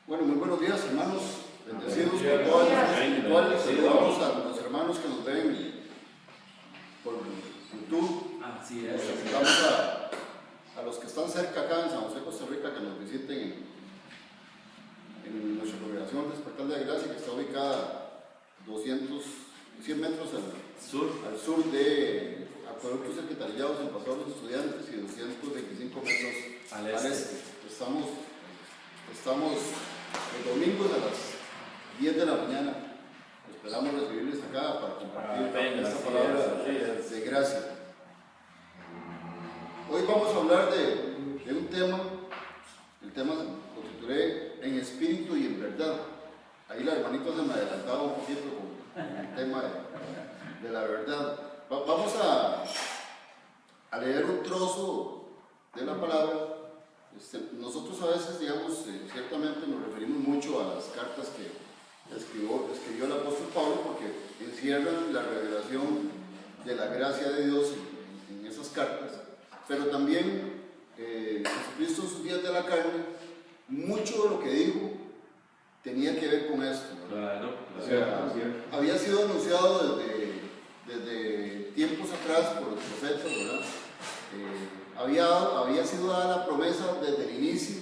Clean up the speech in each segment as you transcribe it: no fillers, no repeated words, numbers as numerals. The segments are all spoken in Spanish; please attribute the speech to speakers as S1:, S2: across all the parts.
S1: Bueno, muy buenos días, hermanos, bendecidos por todas las espirituales. Saludamos a los hermanos que nos ven por YouTube.
S2: Así es.
S1: Saludamos a los que están cerca acá en San José, Costa Rica, que nos visiten en nuestra congregación Despertar de Gracia, que está ubicada 100 metros al sur de Acueductos Secretariados en Paseo de los Estudiantes y 225 metros al este. Estamos los domingos a las 10 de la mañana. Esperamos recibirles acá para compartir esta palabra de gracia. Hoy vamos a hablar de un tema. El tema lo titulé En espíritu y en verdad. Ahí la hermanita se me adelantaba un poquito con el tema de la verdad. Vamos a leer un trozo de la palabra. Nosotros a veces, digamos, ciertamente nos referimos mucho a las cartas que escribió el apóstol Pablo, porque encierran la revelación de la gracia de Dios en esas cartas, pero también Jesucristo en sus días de la carne, mucho de lo que dijo tenía que ver con esto, ¿verdad? Claro, había sido anunciado desde tiempos atrás por los profetas, ¿verdad? Había sido dada la promesa desde el inicio,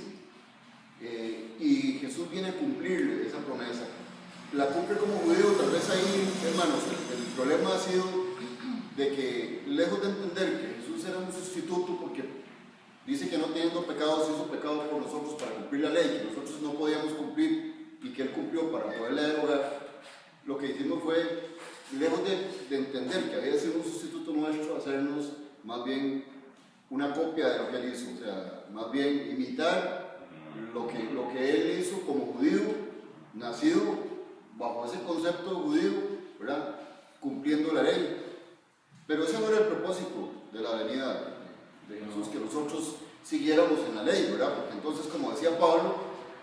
S1: y Jesús viene a cumplir esa promesa. La cumple como judío. Tal vez ahí, hermanos, el problema ha sido de que, lejos de entender que Jesús era un sustituto, porque dice que no teniendo pecado se hizo pecado por nosotros para cumplir la ley, que nosotros no podíamos cumplir y que Él cumplió para poderla derogar. Lo que hicimos fue, lejos de entender que había sido un sustituto nuestro, hacernos más bien una copia de lo que Él hizo, o sea, más bien imitar lo que Él hizo como judío, nacido bajo ese concepto judío, ¿verdad? Cumpliendo la ley. Pero ese no era el propósito de la venida de Jesús, que nosotros siguiéramos en la ley, ¿verdad? Porque entonces, como decía Pablo,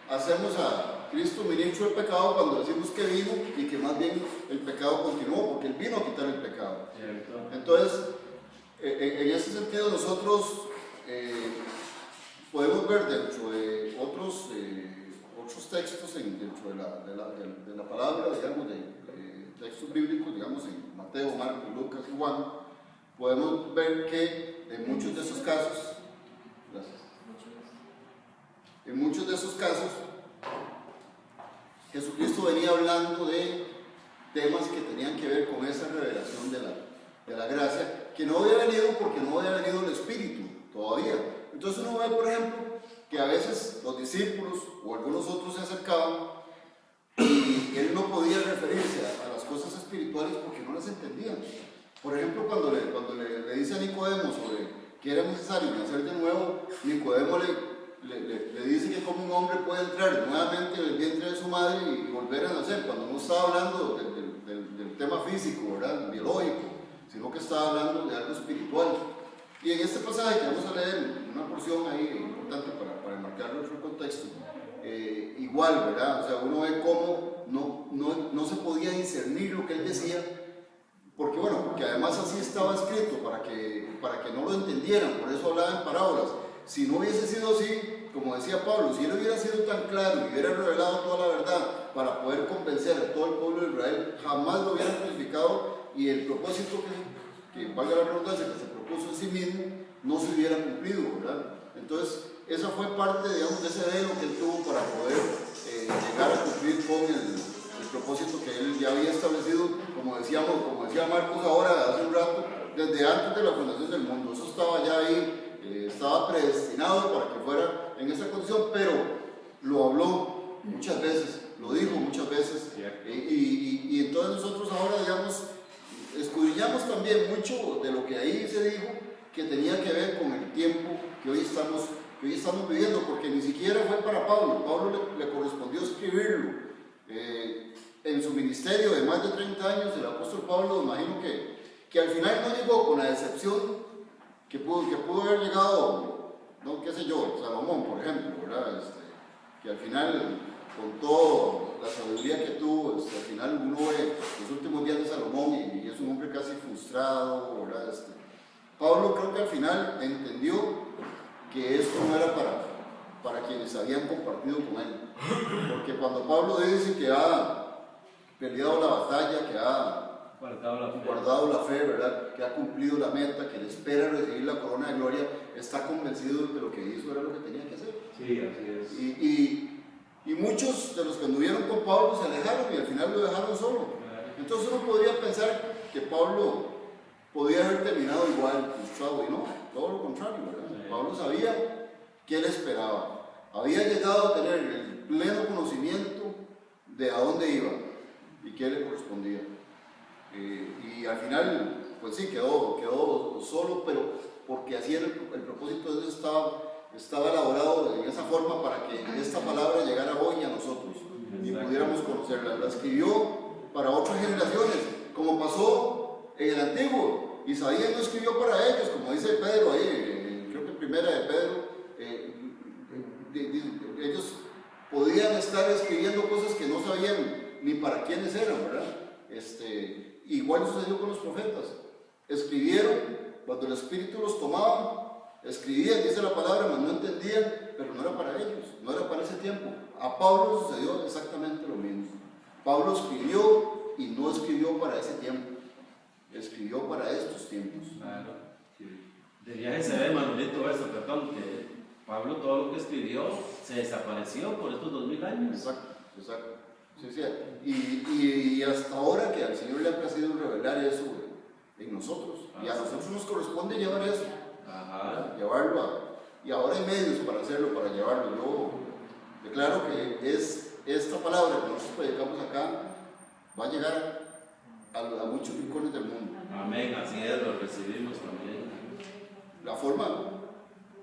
S1: hacemos a Cristo ministro del pecado cuando decimos que vino y que más bien el pecado continuó, porque Él vino a quitar el pecado. Entonces, en ese sentido nosotros podemos ver dentro de otros textos dentro de la palabra, digamos, de textos bíblicos, digamos en Mateo, Marcos, Lucas y Juan, podemos ver que en muchos de esos casos, Jesucristo venía hablando de temas que tenían que ver con esa revelación de la gracia, que no había venido porque no había venido el Espíritu todavía. Entonces uno ve, por ejemplo, que a veces los discípulos o algunos otros se acercaban y Él no podía referirse a las cosas espirituales porque no las entendían. Por ejemplo, cuando le dice a Nicodemo sobre que era necesario nacer de nuevo, Nicodemo le dice que como un hombre puede entrar nuevamente en el vientre de su madre y volver a nacer, cuando no estaba hablando del tema físico, ¿verdad? Biológico, sino que estaba hablando de algo espiritual. Y en este pasaje que vamos a leer, una porción ahí importante para enmarcar nuestro contexto, igual, ¿verdad? O sea, uno ve cómo no se podía discernir lo que Él decía, porque además así estaba escrito, para que no lo entendieran, por eso hablaba en parábolas. Si no hubiese sido así, como decía Pablo, si Él hubiera sido tan claro y hubiera revelado toda la verdad para poder convencer a todo el pueblo de Israel, jamás lo hubieran crucificado y el propósito que valga la redundancia, que se propuso en sí mismo, no se hubiera cumplido, ¿verdad? Entonces, esa fue parte, digamos, de ese velo que Él tuvo para poder llegar a cumplir con el propósito que Él ya había establecido, como decía Marcos ahora, hace un rato, desde antes de la fundación del mundo. Eso estaba ya ahí, estaba predestinado para que fuera en esa condición, pero lo habló muchas veces, lo dijo muchas veces, y entonces nosotros ahora, digamos, escudriñamos también mucho de lo que ahí se dijo, que tenía que ver con el tiempo que hoy estamos viviendo, porque ni siquiera fue para Pablo. Pablo le correspondió escribirlo. En su ministerio de más de 30 años, el apóstol Pablo, imagino que al final no llegó con la decepción que pudo haber llegado, no, qué sé yo, Salomón, por ejemplo, ¿verdad? Que al final, con toda la sabiduría que tuvo, al final uno ve los últimos días de Salomón y es un hombre casi frustrado, ¿verdad? Pablo creo que al final entendió que esto no era para quienes habían compartido con él. Porque cuando Pablo dice que ha peleado la batalla, que ha guardado la fe, ¿verdad? Que ha cumplido la meta, que le espera recibir la corona de gloria, está convencido de que lo que hizo era lo que tenía que hacer.
S2: Sí, así es.
S1: Y muchos de los que anduvieron con Pablo se alejaron y al final lo dejaron solo. Entonces uno podría pensar que Pablo podía haber terminado igual, frustrado, y no, todo lo contrario, ¿verdad? Sí. Pablo sabía qué le esperaba. Había llegado a tener el pleno conocimiento de a dónde iba y qué le correspondía. Y al final, pues sí, quedó solo, pero porque así el propósito de Dios estaba elaborado en esa forma para que esta palabra llegara hoy a nosotros y pudiéramos conocerla. La escribió para otras generaciones, como pasó en el Antiguo. Isaías no escribió para ellos, como dice Pedro ahí, creo que primera de Pedro, ellos podían estar escribiendo cosas que no sabían ni para quiénes eran, ¿verdad? Igual sucedió con los profetas. Escribieron cuando el Espíritu los tomaba, escribían, dice la palabra, pero no entendían, pero no era para ellos, no era para ese tiempo. A Pablo sucedió exactamente lo mismo. Pablo escribió y no escribió para ese tiempo, escribió para estos tiempos.
S2: Claro. De viaje se ve, Manolito, eso, perdón, que Pablo todo lo que escribió se desapareció por estos 2000 años.
S1: Exacto. Sí, sí. Y hasta ahora que al Señor le ha placido revelar eso en nosotros. Y a nosotros nos corresponde llevar eso. Ajá. Llevarlo y ahora hay medios para hacerlo, para llevarlo. Yo declaro que esta palabra que nosotros predicamos acá va a llegar a muchos rincones del mundo.
S2: Amén, así es, lo recibimos también.
S1: La forma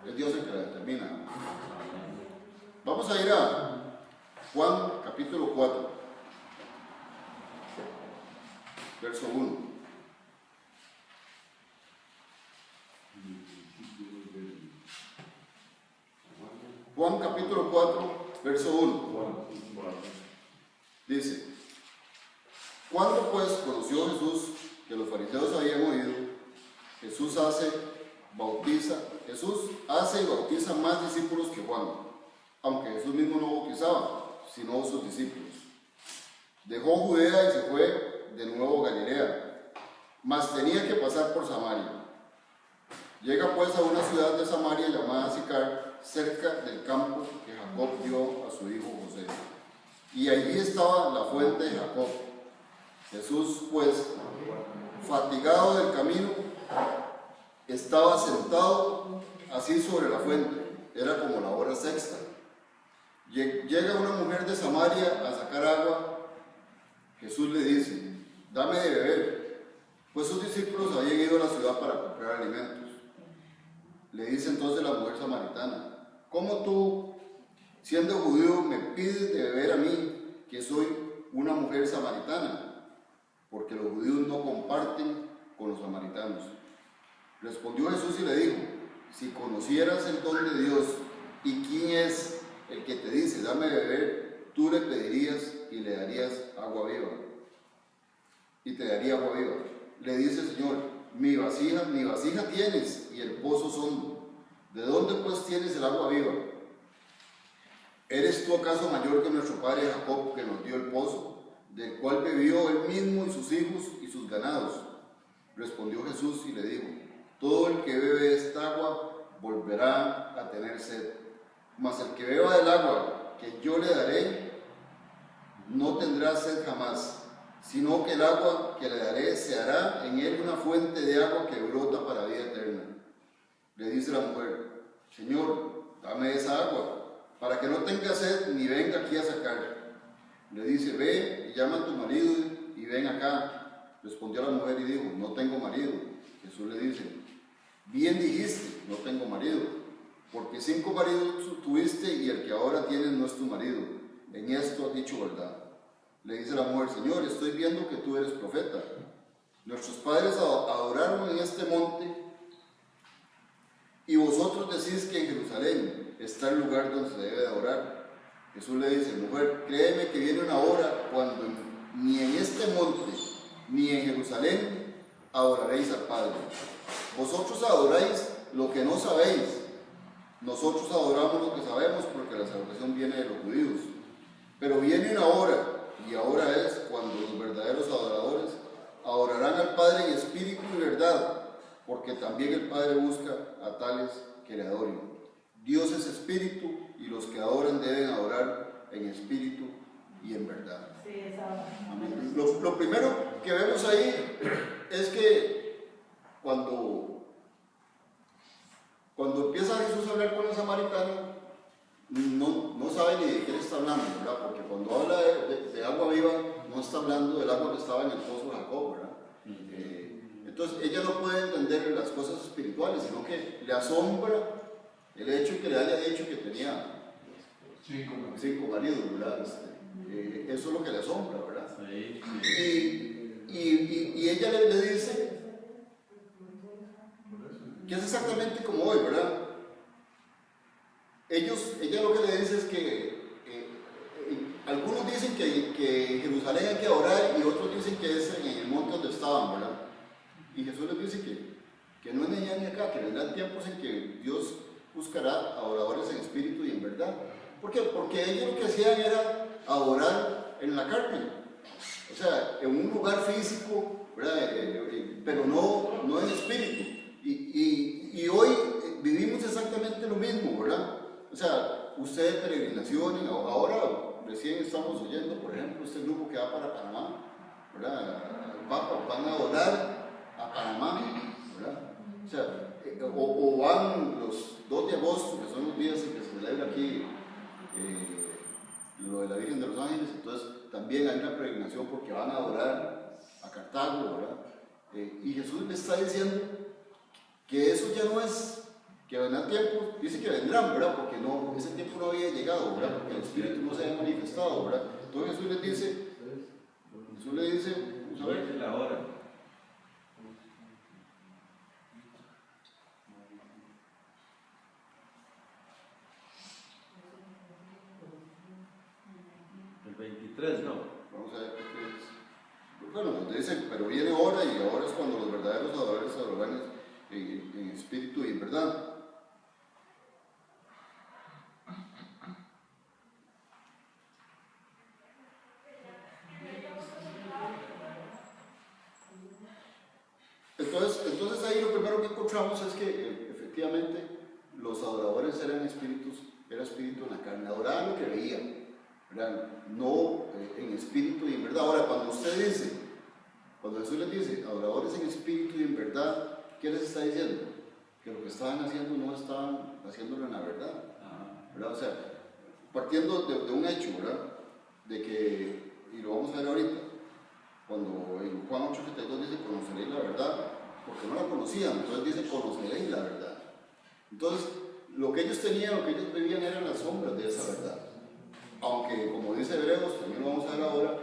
S1: es Dios el que la determina. Amén. Vamos a ir a Juan capítulo 4, verso 1. Juan capítulo 4, verso 1. Dice: cuando pues conoció Jesús que los fariseos habían oído, Jesús hace y bautiza más discípulos que Juan, aunque Jesús mismo no bautizaba, sino sus discípulos. Dejó Judea y se fue de nuevo a Galilea, mas tenía que pasar por Samaria. Llega pues a una ciudad de Samaria llamada Sicar, cerca del campo que Jacob dio a su hijo José. Y allí estaba la fuente de Jacob. Jesús pues, fatigado del camino, estaba sentado así sobre la fuente. Era como la hora sexta. Llega una mujer de Samaria a sacar agua. Jesús le dice: dame de beber, pues sus discípulos habían ido a la ciudad para comprar alimentos. Le dice entonces la mujer samaritana: ¿cómo tú, siendo judío, me pides de beber a mí, que soy una mujer samaritana? Porque los judíos no comparten con los samaritanos. Respondió Jesús y le dijo: si conocieras el don de Dios y quién es el que te dice dame de beber, tú le pedirías y le darías agua viva. Y te daría agua viva. Le dice el Señor: mi vasija tienes y el pozo es hondo. ¿De dónde pues tienes el agua viva? ¿Eres tú acaso mayor que nuestro padre Jacob, que nos dio el pozo, del cual bebió él mismo y sus hijos y sus ganados? Respondió Jesús y le dijo: todo el que bebe esta agua volverá a tener sed, mas el que beba del agua que yo le daré no tendrá sed jamás, sino que el agua que le daré se hará en él una fuente de agua que brota para vida eterna. Le dice la mujer: Señor, dame esa agua, para que no tenga sed ni venga aquí a sacar. Le dice: ve y llama a tu marido y ven acá. Respondió la mujer y dijo: no tengo marido. Jesús le dice: bien dijiste, no tengo marido, porque 5 maridos tuviste y el que ahora tienes no es tu marido. En esto has dicho verdad. Le dice la mujer: Señor, estoy viendo que tú eres profeta. Nuestros padres adoraron en este monte, y vosotros decís que en Jerusalén está el lugar donde se debe adorar. Jesús le dice: mujer, créeme que viene una hora cuando ni en este monte ni en Jerusalén adoraréis al Padre. Vosotros adoráis lo que no sabéis, nosotros adoramos lo que sabemos porque la salvación viene de los judíos. Pero viene una hora, y ahora es cuando los verdaderos adoradores adorarán al Padre en espíritu y verdad, porque también el Padre busca a tales que le adoren. Dios es espíritu y los que adoran deben adorar en espíritu y en verdad.
S3: Sí,
S1: Amén. Lo primero que vemos ahí es que cuando empieza Jesús a hablar con el samaritano, no sabe ni de qué le está hablando, ¿verdad? Porque cuando habla de agua viva, no está hablando del agua que estaba en el pozo de Jacob, ¿verdad? Entonces ella no puede entender las cosas espirituales, sino que le asombra el hecho que le haya dicho que tenía 5 maridos, ¿verdad? Eso es lo que le asombra, ¿verdad?
S2: Sí.
S1: Y ella le dice que es exactamente como hoy, ¿verdad? Ella lo que le dice es que algunos dicen que Jerusalén hay que adorar y otros dicen que es en el monte donde estaban, ¿verdad? Y Jesús les dice que no es ni allá ni acá, que vendrán tiempos en que Dios buscará adoradores en espíritu y en verdad. ¿Por qué? Porque ellos lo que hacían era adorar en la carne, o sea, en un lugar físico, ¿verdad? Pero no en espíritu. Y hoy vivimos exactamente lo mismo, ¿verdad? O sea, ustedes peregrinaciones, ahora recién estamos oyendo, por ejemplo, este grupo que va para Panamá, ¿verdad? El Papa, van a adorar a Panamá, ¿verdad? O sea, o van los 2 de agosto, que son los días en que se celebra aquí lo de la Virgen de los Ángeles, entonces también hay una peregrinación porque van a adorar a Cartago, ¿verdad? Y Jesús le está diciendo que eso ya no es, que vendrán tiempos, dice que vendrán, ¿verdad? Porque no, ese tiempo no había llegado, ¿verdad? Porque el Espíritu no se había manifestado, ¿verdad? Entonces Jesús le dice, vamos a ver.
S2: Es la hora. El 23, no.
S1: Vamos a ver qué es. Bueno, nos dicen, pero viene hora y ahora es cuando los verdaderos adoradores adorarán en espíritu y en verdad. Entonces ahí lo primero que encontramos es que efectivamente los adoradores eran espíritu en la carne, adoraban lo que veían, ¿verdad? No en espíritu y en verdad. Ahora, cuando Jesús les dice adoradores en espíritu y en verdad, ¿qué les está diciendo? Que lo que estaban haciendo no estaban haciéndolo en la verdad, ¿verdad? O sea, partiendo de un hecho, ¿verdad? De que, y lo vamos a ver ahorita, cuando en Juan 8:32 dice conoceréis la verdad, porque no la conocían, entonces dice conoceréis la verdad. Entonces, lo que ellos tenían, lo que ellos vivían eran las sombras de esa verdad. Aunque, como dice Hebreos, también lo vamos a ver ahora,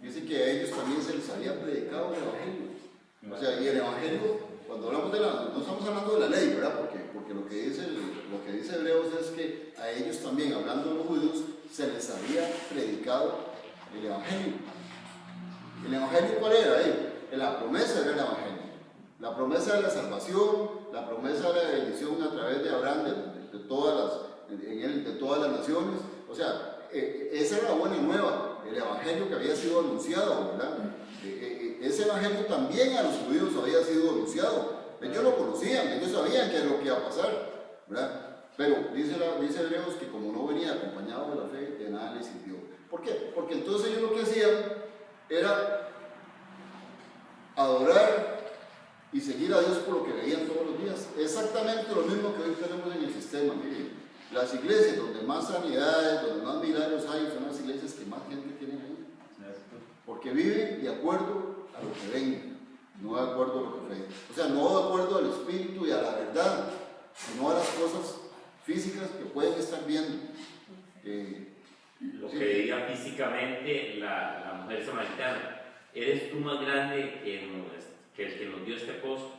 S1: dice que a ellos también se les había predicado el Evangelio. O sea, y el Evangelio, cuando hablamos no estamos hablando de la ley, ¿verdad? Porque lo que dice Hebreos es que a ellos también, hablando de los judíos, se les había predicado el Evangelio. ¿El Evangelio cuál era ahí? La promesa era el Evangelio. La promesa de la salvación, la promesa de la bendición a través de Abraham, de todas las naciones. O sea, esa era la buena nueva, el Evangelio que había sido anunciado, ¿verdad? Ese Evangelio también a los judíos había sido anunciado. Ellos lo conocían, ellos sabían qué es lo que iba a pasar, ¿verdad? Pero dice Hebreos que como no venía acompañado de la fe, de nada les sirvió. ¿Por qué? Porque entonces ellos lo que hacían era adorar y seguir a Dios por lo que veían todos los días. Exactamente lo mismo que hoy tenemos en el sistema. Miren, las iglesias donde más sanidades, donde más milagros hay, son las iglesias que más gente tienen ahí. Porque viven de acuerdo a lo que ven, no de acuerdo a lo que ven. O sea, no de acuerdo al espíritu y a la verdad, sino a las cosas físicas que pueden estar viendo.
S4: Lo que veía físicamente la mujer samaritana. ¿Eres tú más grande que el que nos dio este pozo?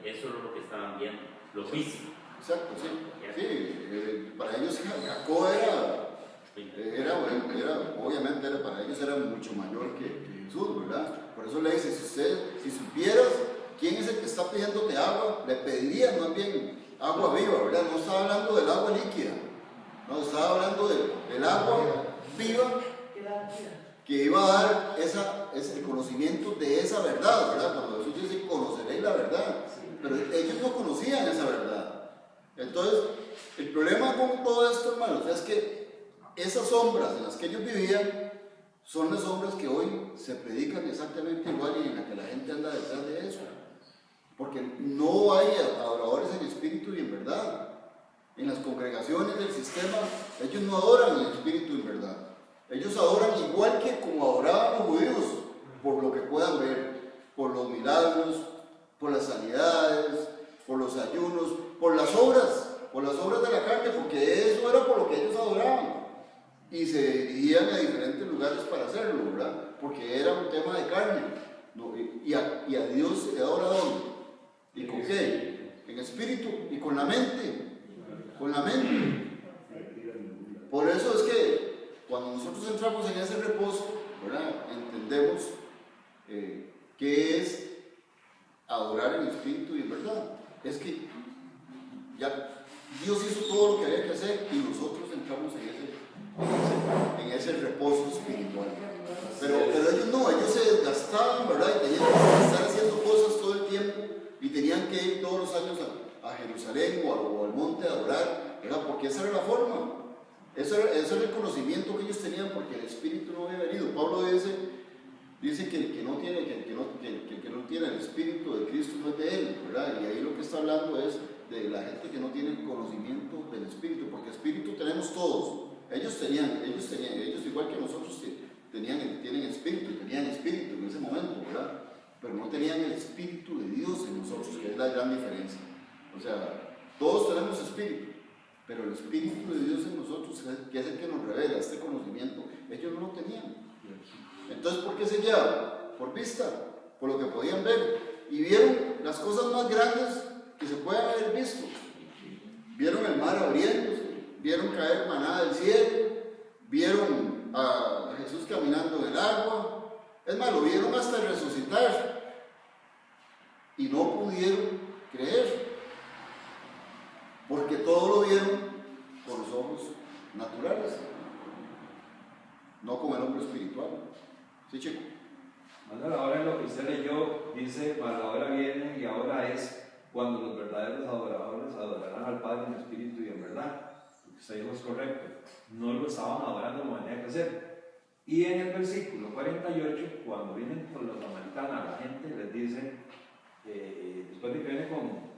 S4: Eso es lo que estaban viendo, lo físico.
S1: Exacto, sí. Para ellos Jacob obviamente para ellos era mucho mayor que Jesús, ¿verdad? Por eso le dice, si supieras quién es el que está pidiéndote agua, le pedirías más bien agua viva, ¿verdad? No estaba hablando del agua líquida, no, estaba hablando del agua viva que iba a dar ese conocimiento de esa verdad, ¿verdad? Cuando Jesús dice, conoceréis la verdad, pero ellos no conocían esa verdad. Entonces, el problema con todo esto, hermanos, es que esas sombras en las que ellos vivían son las sombras que hoy se predican exactamente igual y en la que la gente anda detrás de eso. Porque no hay adoradores en espíritu y en verdad. En las congregaciones del sistema, ellos no adoran en espíritu y en verdad. Ellos adoran igual que como adoraban los judíos, por lo que puedan ver, por los milagros, por las sanidades, por los ayunos, por las obras de la carne, porque eso era por lo que ellos adoraban. Y se dirigían a diferentes lugares para hacerlo, ¿verdad? Porque era un tema de carne. ¿No? Y a Dios se le adora ¿dónde? ¿Y con qué? En espíritu y con la mente. Con la mente. Por eso es que cuando nosotros entramos en ese reposo, ¿verdad? Entendemos qué es adorar en espíritu y en verdad. Es que ya Dios hizo todo lo que había que hacer y nosotros entramos en ese reposo espiritual. Pero ellos no, ellos se desgastaban, ¿verdad? Y tenían que estar haciendo cosas todo el tiempo y tenían que ir todos los años a Jerusalén o al monte a adorar, ¿verdad? Porque esa era la forma. Eso era el conocimiento que ellos tenían porque el Espíritu no había venido. Pablo dice que el que no tiene el Espíritu de Cristo no es de él, ¿verdad? Y ahí lo que está hablando es de la gente que no tiene el conocimiento del Espíritu, porque Espíritu tenemos todos. Ellos igual que nosotros tienen Espíritu en ese momento, ¿verdad? Pero no tenían el Espíritu de Dios en nosotros, que es la gran diferencia. O sea, todos tenemos Espíritu, pero el Espíritu de Dios en nosotros, que es el que nos revela este conocimiento, ellos no lo tenían. Entonces, ¿por qué se guiaban? Por vista, por lo que podían ver, y vieron las cosas más grandes que se pueden haber visto. Vieron el mar abriéndose, vieron caer maná del cielo, vieron a Jesús caminando en el agua, es más, lo vieron hasta resucitar, y no pudieron creer, porque todo lo vieron con los ojos naturales, no con el hombre espiritual. ¿Sí, chico?
S3: Manuel, ahora en lo que usted leyó, dice, mas la hora viene y ahora es cuando los verdaderos adoradores adorarán al Padre en espíritu y en verdad. Lo que usted dijo es correcto. No lo estaban adorando como tenía que ser. Y en el versículo 48, cuando vienen con los samaritanos, la gente les dice, después de que viene con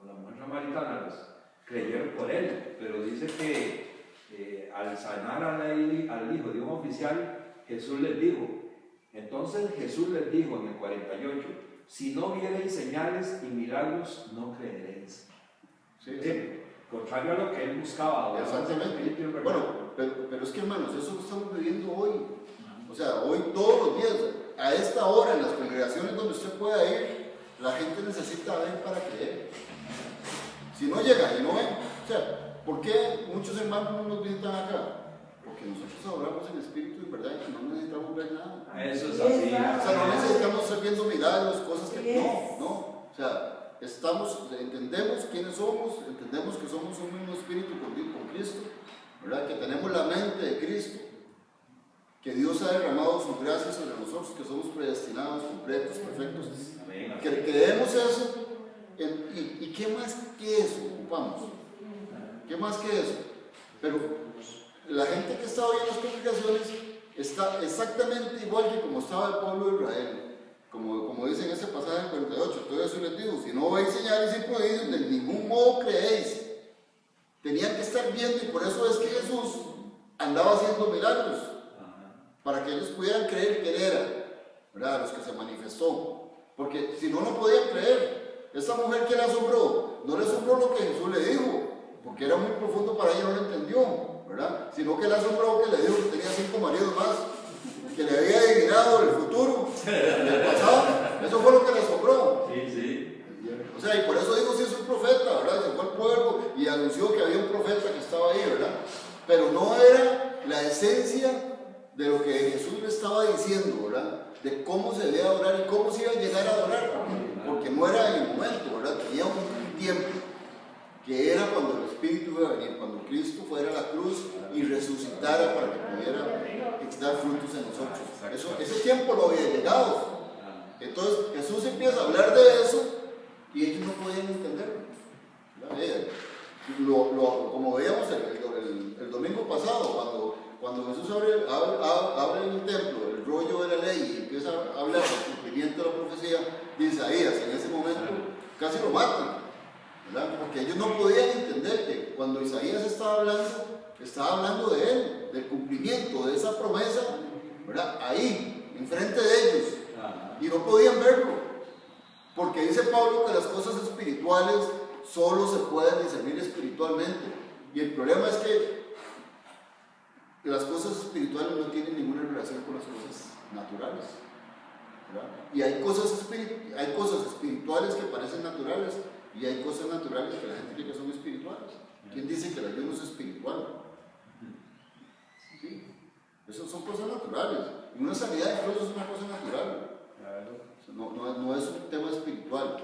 S3: la mujer samaritana, los creyeron por él, pero dice que al sanar al hijo de un oficial, Jesús les dijo, entonces Jesús les dijo en el 48, si no viereis señales y milagros, no creeréis.
S1: Sí, sí.
S3: Contrario a lo que él buscaba.
S1: Exactamente. Bueno, pero es que, hermanos, eso lo estamos viviendo hoy. O sea, hoy todos los días, a esta hora, en las congregaciones donde usted pueda ir, la gente necesita ver para creer. Si no llega y no ven, o sea, ¿por qué muchos hermanos no nos visitan acá? Porque nosotros adoramos en espíritu y verdad y no necesitamos ver nada.
S3: Eso es así.
S1: O sea, no necesitamos estar viendo milagros, cosas que no. O sea, entendemos quiénes somos, entendemos que somos un mismo espíritu con Cristo, ¿verdad? Que tenemos la mente de Cristo, que Dios ha derramado su gracia sobre nosotros, que somos predestinados, completos, perfectos. Que creemos eso, y ¿qué más que eso ocupamos? ¿Qué más que eso? Pero la gente que está hoy en las congregaciones está exactamente igual que como estaba el pueblo de Israel, como dice en ese pasaje 48, todo eso les digo, si no veis señales y prodigios, de ningún modo creéis. Tenían que estar viendo y por eso es que Jesús andaba haciendo milagros, para que ellos pudieran creer que Él era, ¿verdad? Los que se manifestó, porque si no, no podían creer. Esa mujer que le asombró, no le asombró lo que Jesús le dijo, porque era muy profundo para ella, no lo entendió, ¿verdad? Sino que le asombró que le dijo que tenía 5 maridos más, que le había adivinado el futuro, el pasado. Eso fue lo que le asombró.
S2: Sí.
S1: O sea, y por eso digo si es un profeta, ¿verdad? Se fue al pueblo y anunció que había un profeta que estaba ahí, ¿verdad? Pero no era la esencia de lo que Jesús le estaba diciendo, ¿verdad? De cómo se debe adorar y cómo se iba a llegar a adorar, porque no era en el momento, ¿verdad? Tenía un tiempo que era cuando el Espíritu iba a venir, cuando Cristo fuera a la cruz y resucitara para que pudiera dar frutos en nosotros. Ese tiempo no había llegado. Entonces Jesús empieza a hablar de eso y ellos no podían entenderlo. Como veíamos el domingo pasado, cuando Jesús abre el templo, el rollo de la ley, y empieza a hablar del cumplimiento de la profecía de Isaías, en ese momento casi lo matan, ¿verdad? Porque ellos no podían entender que cuando Isaías estaba hablando de él, del cumplimiento de esa promesa, ¿verdad? Ahí, enfrente de ellos, y no podían verlo, porque dice Pablo que las cosas espirituales solo se pueden discernir espiritualmente, y el problema es que las cosas espirituales no tienen ninguna relación con las cosas naturales, ¿verdad? Y hay cosas espirituales que parecen naturales, y hay cosas naturales que la gente cree que son espirituales. ¿Quién dice que el ayuno es espiritual? Sí, esas son cosas naturales, y una sanidad incluso es una cosa natural. No es un tema espiritual.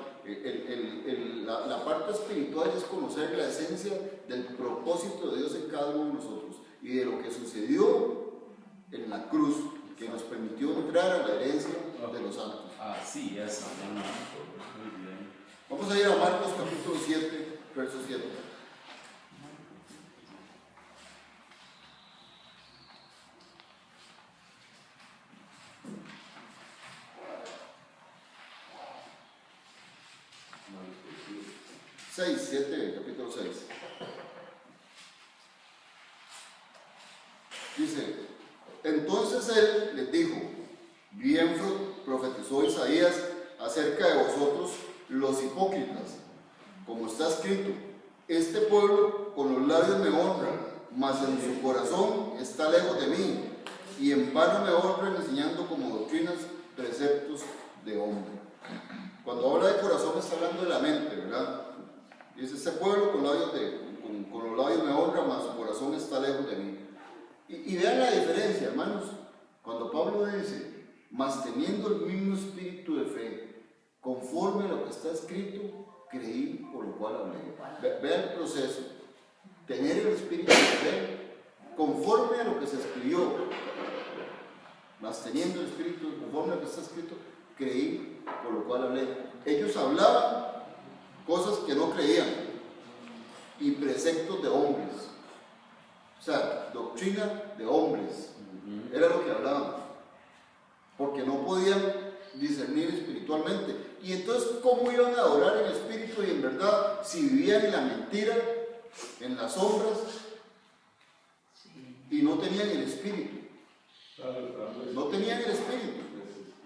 S1: La parte espiritual es conocer la esencia del propósito de Dios en cada uno de nosotros y de lo que sucedió en la cruz, que nos permitió entrar a la herencia de los santos.
S2: Así es, muy bien.
S1: Vamos a ir a Marcos capítulo 7, verso 7. Capítulo 6. Dice, entonces él les dijo, bien profetizó Isaías acerca de vosotros los hipócritas, como está escrito, este pueblo con los labios me honra, mas en su corazón está lejos de mí, y en vano me honran enseñando como doctrinas preceptos de hombre. Cuando habla de corazón está hablando de la mente, ¿verdad? Dice, este pueblo con los labios me honra, mas su corazón está lejos de mí. Y vean la diferencia, hermanos. Cuando Pablo dice, mas teniendo el mismo espíritu de fe, conforme a lo que está escrito, creí, por lo cual hablé. Vean el proceso. Tener el espíritu de fe, conforme a lo que se escribió, mas teniendo el espíritu, conforme a lo que está escrito, creí, por lo cual hablé. Ellos hablaban cosas que no creían y preceptos de hombres, o sea, doctrina de hombres, era lo que hablaban, porque no podían discernir espiritualmente. Y entonces, ¿cómo iban a adorar en espíritu y en verdad si vivían en la mentira, en las sombras y no tenían el espíritu? No tenían el espíritu,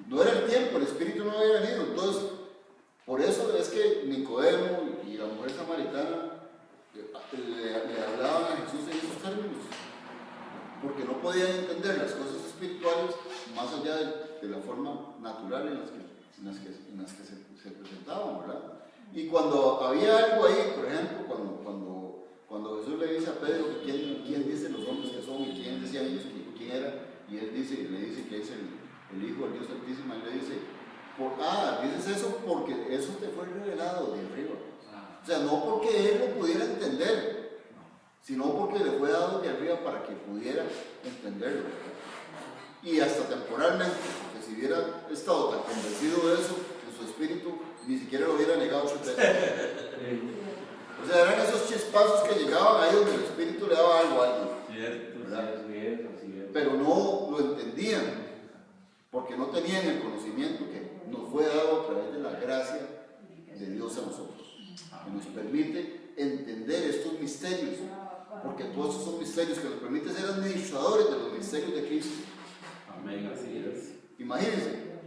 S1: no era el tiempo, el espíritu no había venido. Entonces, por eso es que Nicodemo y la mujer samaritana le hablaban a Jesús en esos términos, porque no podían entender las cosas espirituales más allá de la forma natural en las que se presentaban, ¿verdad? Y cuando había algo ahí, por ejemplo, cuando Jesús le dice a Pedro quién dicen los hombres que son y quién decían ellos quién era, y él le dice que es el Hijo del Dios Altísimo, y le dice, dices eso porque eso te fue revelado de arriba. O sea, no porque él lo pudiera entender, sino porque le fue dado de arriba para que pudiera entenderlo. Y hasta temporalmente, porque si hubiera estado tan convencido de eso, en su espíritu, ni siquiera lo hubiera negado su fe. O sea, eran esos chispazos que llegaban ahí donde el espíritu le daba algo a alguien. Pero no lo entendían, porque no tenían el conocimiento que nos fue dado a través de la gracia de Dios a nosotros, que nos permite entender estos misterios, porque todos estos son misterios que nos permiten ser administradores de los misterios de Cristo.
S2: Amén, así es.
S1: Imagínense,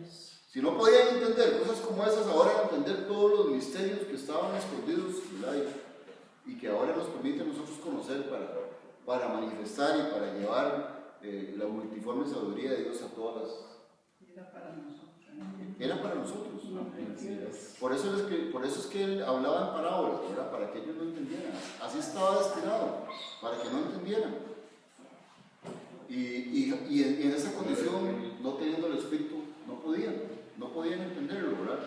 S1: si no podían entender cosas como esas, ahora entender todos los misterios que estaban escondidos, ¿verdad? Y que ahora nos permite nosotros conocer para manifestar y para llevar la multiforme sabiduría de Dios a todas las... Era para nosotros. Por eso es que él hablaba en parábolas, ¿verdad? Para que ellos no entendieran. Así estaba destinado, para que no entendieran. Y en esa condición, no teniendo el espíritu, no podían entenderlo, ¿verdad?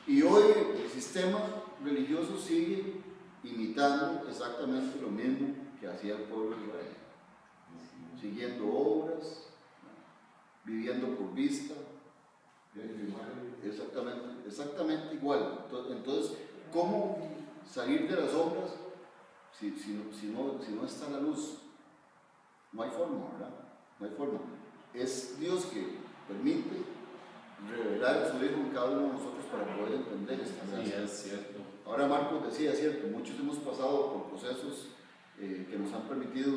S1: Y hoy el sistema religioso sigue imitando exactamente lo mismo que hacía el pueblo de Israel, siguiendo obras, viviendo por vista, exactamente igual. Entonces, ¿cómo salir de las obras si no está la luz? No hay forma, ¿verdad? No hay forma. Es Dios que permite revelar a su Hijo en cada uno de nosotros para poder entender esta gracia.
S2: Sí, es cierto.
S1: Ahora Marcos decía, es cierto, muchos hemos pasado por procesos que nos han permitido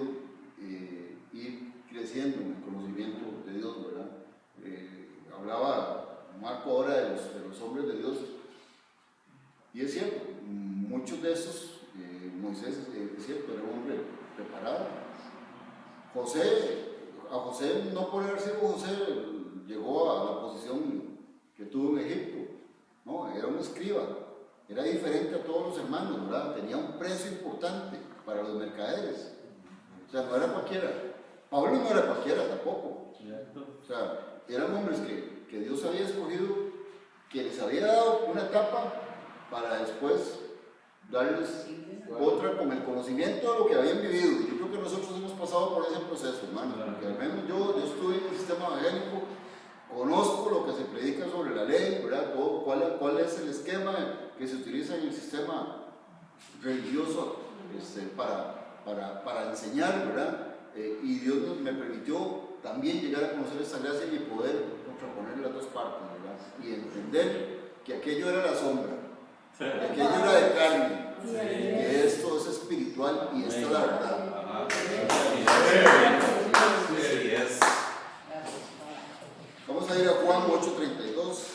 S1: ir creciendo en el conocimiento de Dios, ¿verdad? Hablaba Marco ahora de los hombres de Dios, y es cierto, muchos de esos, Moisés, es cierto, era un hombre preparado. A José, no por haber sido José, llegó a la posición que tuvo en Egipto, no, era un escriba, era diferente a todos los hermanos, ¿verdad? Tenía un precio importante para los mercaderes, o sea, no era cualquiera. Pablo no era cualquiera tampoco, o sea, eran hombres que Dios había escogido, que les había dado una etapa para después darles otra con el conocimiento de lo que habían vivido. Yo creo que nosotros hemos pasado por ese proceso, hermano, porque al menos yo estuve en el sistema evangélico, conozco lo que se predica sobre la ley, ¿verdad? Cuál es el esquema que se utiliza en el sistema religioso para enseñar, ¿verdad? Y Dios me permitió también llegar a conocer esa gracia y poder contraponer las dos partes, ¿verdad? Y entender que aquello era la sombra, que aquello era de carne, que esto es espiritual y esta es la verdad.
S2: Sí, es.
S1: Vamos a ir a Juan 8:32.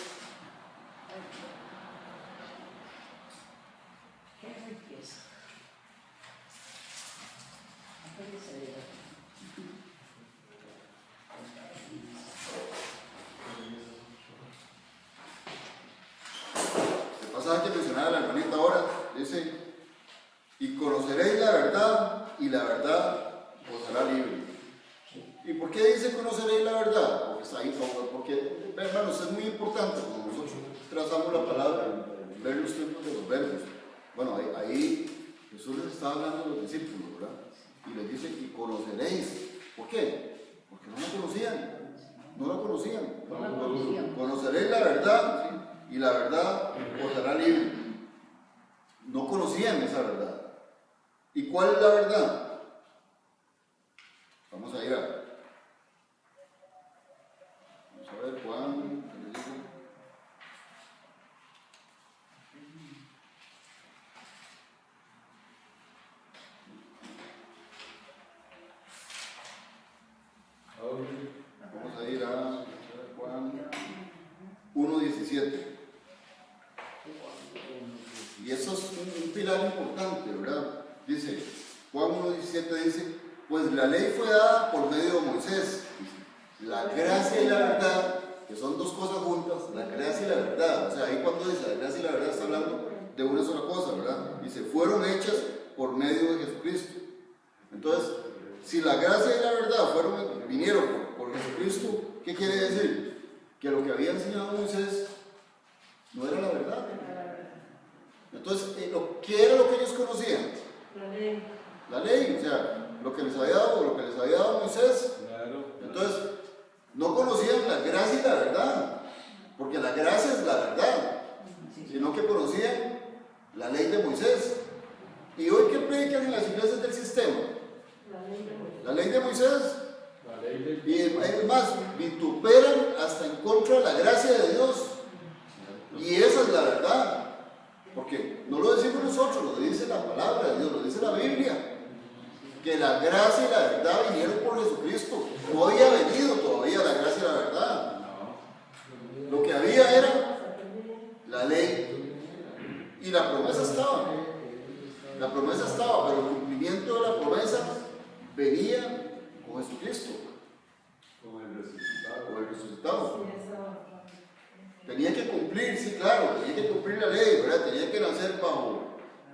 S1: El pasaje que mencionaba la hermanita ahora dice: y conoceréis la verdad, y la verdad os hará libre. ¿Y por qué dice conoceréis la verdad? Porque está ahí, porque, hermanos, es muy importante cuando nosotros trazamos la palabra, ver los tiempos de los verbos. Bueno, ahí Jesús les estaba hablando a los discípulos, ¿verdad? Y les dice, y conoceréis. ¿Por qué? Porque no la conocían. Conoceréis la verdad, ¿sí? Y la verdad os hará libre. No conocían esa verdad. ¿Y cuál es la verdad? Vamos a ir a ver, Juan, ¿qué le digo? Vamos a ir a Juan 1:17. Y eso es un pilar importante, ¿verdad? Dice, Juan 1:17 dice, pues la ley fue dada por medio de Moisés. La gracia y la verdad, que son dos cosas juntas, la gracia y la verdad. O sea, ahí cuando dice la gracia y la verdad está hablando de una sola cosa, ¿verdad? Dice, fueron hechas por medio de Jesucristo. Entonces, si la gracia y la verdad vinieron por Jesucristo, ¿qué quiere decir? Que lo que había enseñado Moisés no era la verdad. Entonces, ¿qué era lo que ellos conocían? La ley, o sea, lo que les había dado Moisés. Entonces, no conocían la gracia y la verdad, porque la gracia es la verdad, sino que conocían la ley de Moisés. ¿Y hoy qué predican en las iglesias del sistema? La ley de Moisés. Y es más, vituperan hasta en contra de la gracia de Dios. Y esa es la verdad, porque no lo decimos nosotros, lo dice la palabra de Dios, lo dice la Biblia. Que la gracia y la verdad vinieron por Jesucristo. No había venido todavía la gracia y la verdad. Lo que había era la ley. Y la promesa estaba. La promesa estaba, pero el cumplimiento de la promesa venía con Jesucristo. Con el resucitado. Tenía que cumplir, sí, claro, tenía que cumplir la ley, ¿verdad? Tenía que nacer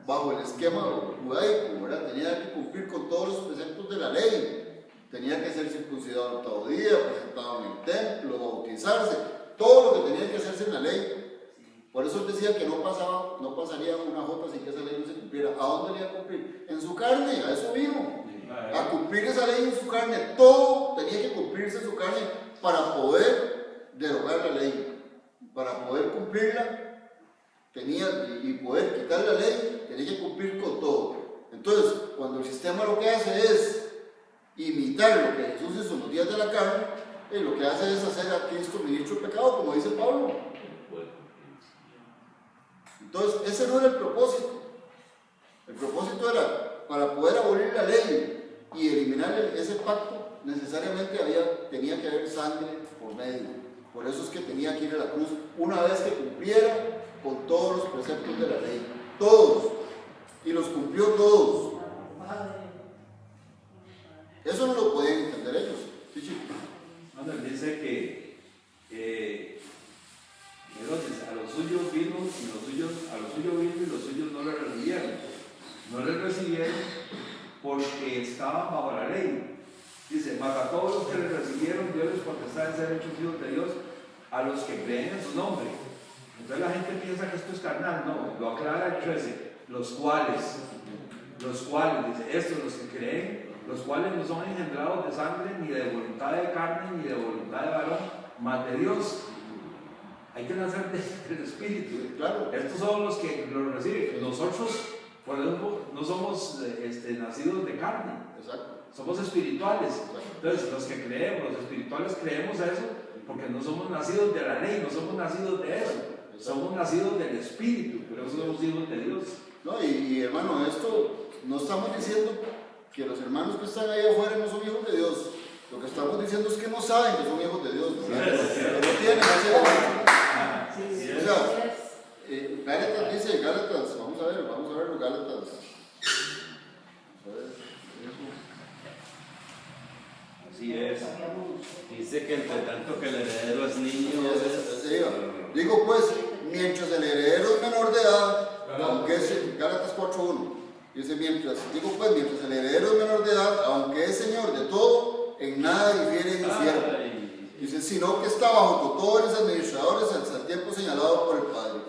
S1: bajo el esquema judaico, ¿verdad? Tenía que cumplir con todos los preceptos de la ley. Tenía que ser circuncidado el octavo día, presentado en el templo, bautizarse, todo lo que tenía que hacerse en la ley. Por eso él decía que no pasaría una jota sin que esa ley no se cumpliera. ¿A dónde le iba a cumplir? En su carne, a eso vino. A cumplir esa ley en su carne. Todo tenía que cumplirse en su carne para poder derogar la ley. Para poder cumplirla y poder quitar la ley, tenía que cumplir con todo. Entonces, cuando el sistema lo que hace es imitar lo que Jesús hizo en los días de la carne, lo que hace es hacer a Cristo ministro del pecado, como dice Pablo. Entonces, ese no era el propósito. El propósito era, para poder abolir la ley y eliminar ese pacto, necesariamente tenía que haber sangre por medio. Por eso es que tenía que ir a la cruz una vez que cumpliera con todos los preceptos de la ley. Todos. Y los cumplió todos. Eso no lo podían entender ellos. Sí, chico.
S3: Dice que entonces a los suyos vino y los suyos no le recibieron. No le recibieron porque estaban bajo la ley. Dice, mas a todos los que le recibieron, Dios les potestad de ser hechos hijos de Dios, a los que creen en su nombre. Entonces la gente piensa que esto es carnal, no, lo aclara el 13, los cuales, dice, estos los que creen, los cuales no son engendrados de sangre, ni de voluntad de carne, ni de voluntad de varón, mas de Dios. Hay que nacer del Espíritu.
S1: Claro.
S3: Estos son los que lo reciben. Nosotros, por ejemplo, no somos nacidos de carne.
S1: Exacto.
S3: Somos espirituales. Entonces, los que creemos, los espirituales creemos eso porque no somos nacidos de la ley, no somos nacidos de eso. Somos nacidos del Espíritu, pero somos hijos de Dios.
S1: No, y hermano, esto no estamos diciendo que los hermanos que están ahí afuera no son hijos de Dios. Lo que estamos diciendo es que no saben que son hijos de Dios, ¿verdad? No tienen ese derecho. O sea, Gálatas dice, vamos a ver los Gálatas.
S3: Así es.
S2: Dice que entre tanto que el heredero es niño.
S1: Digo pues, mientras el heredero es menor de edad, aunque es Gálatas 4:1, dice mientras el heredero es menor de edad, aunque es señor de todo, en nada difiere de un siervo. Dice, sino que está bajo tutores, administradores hasta el tiempo señalado por el Padre.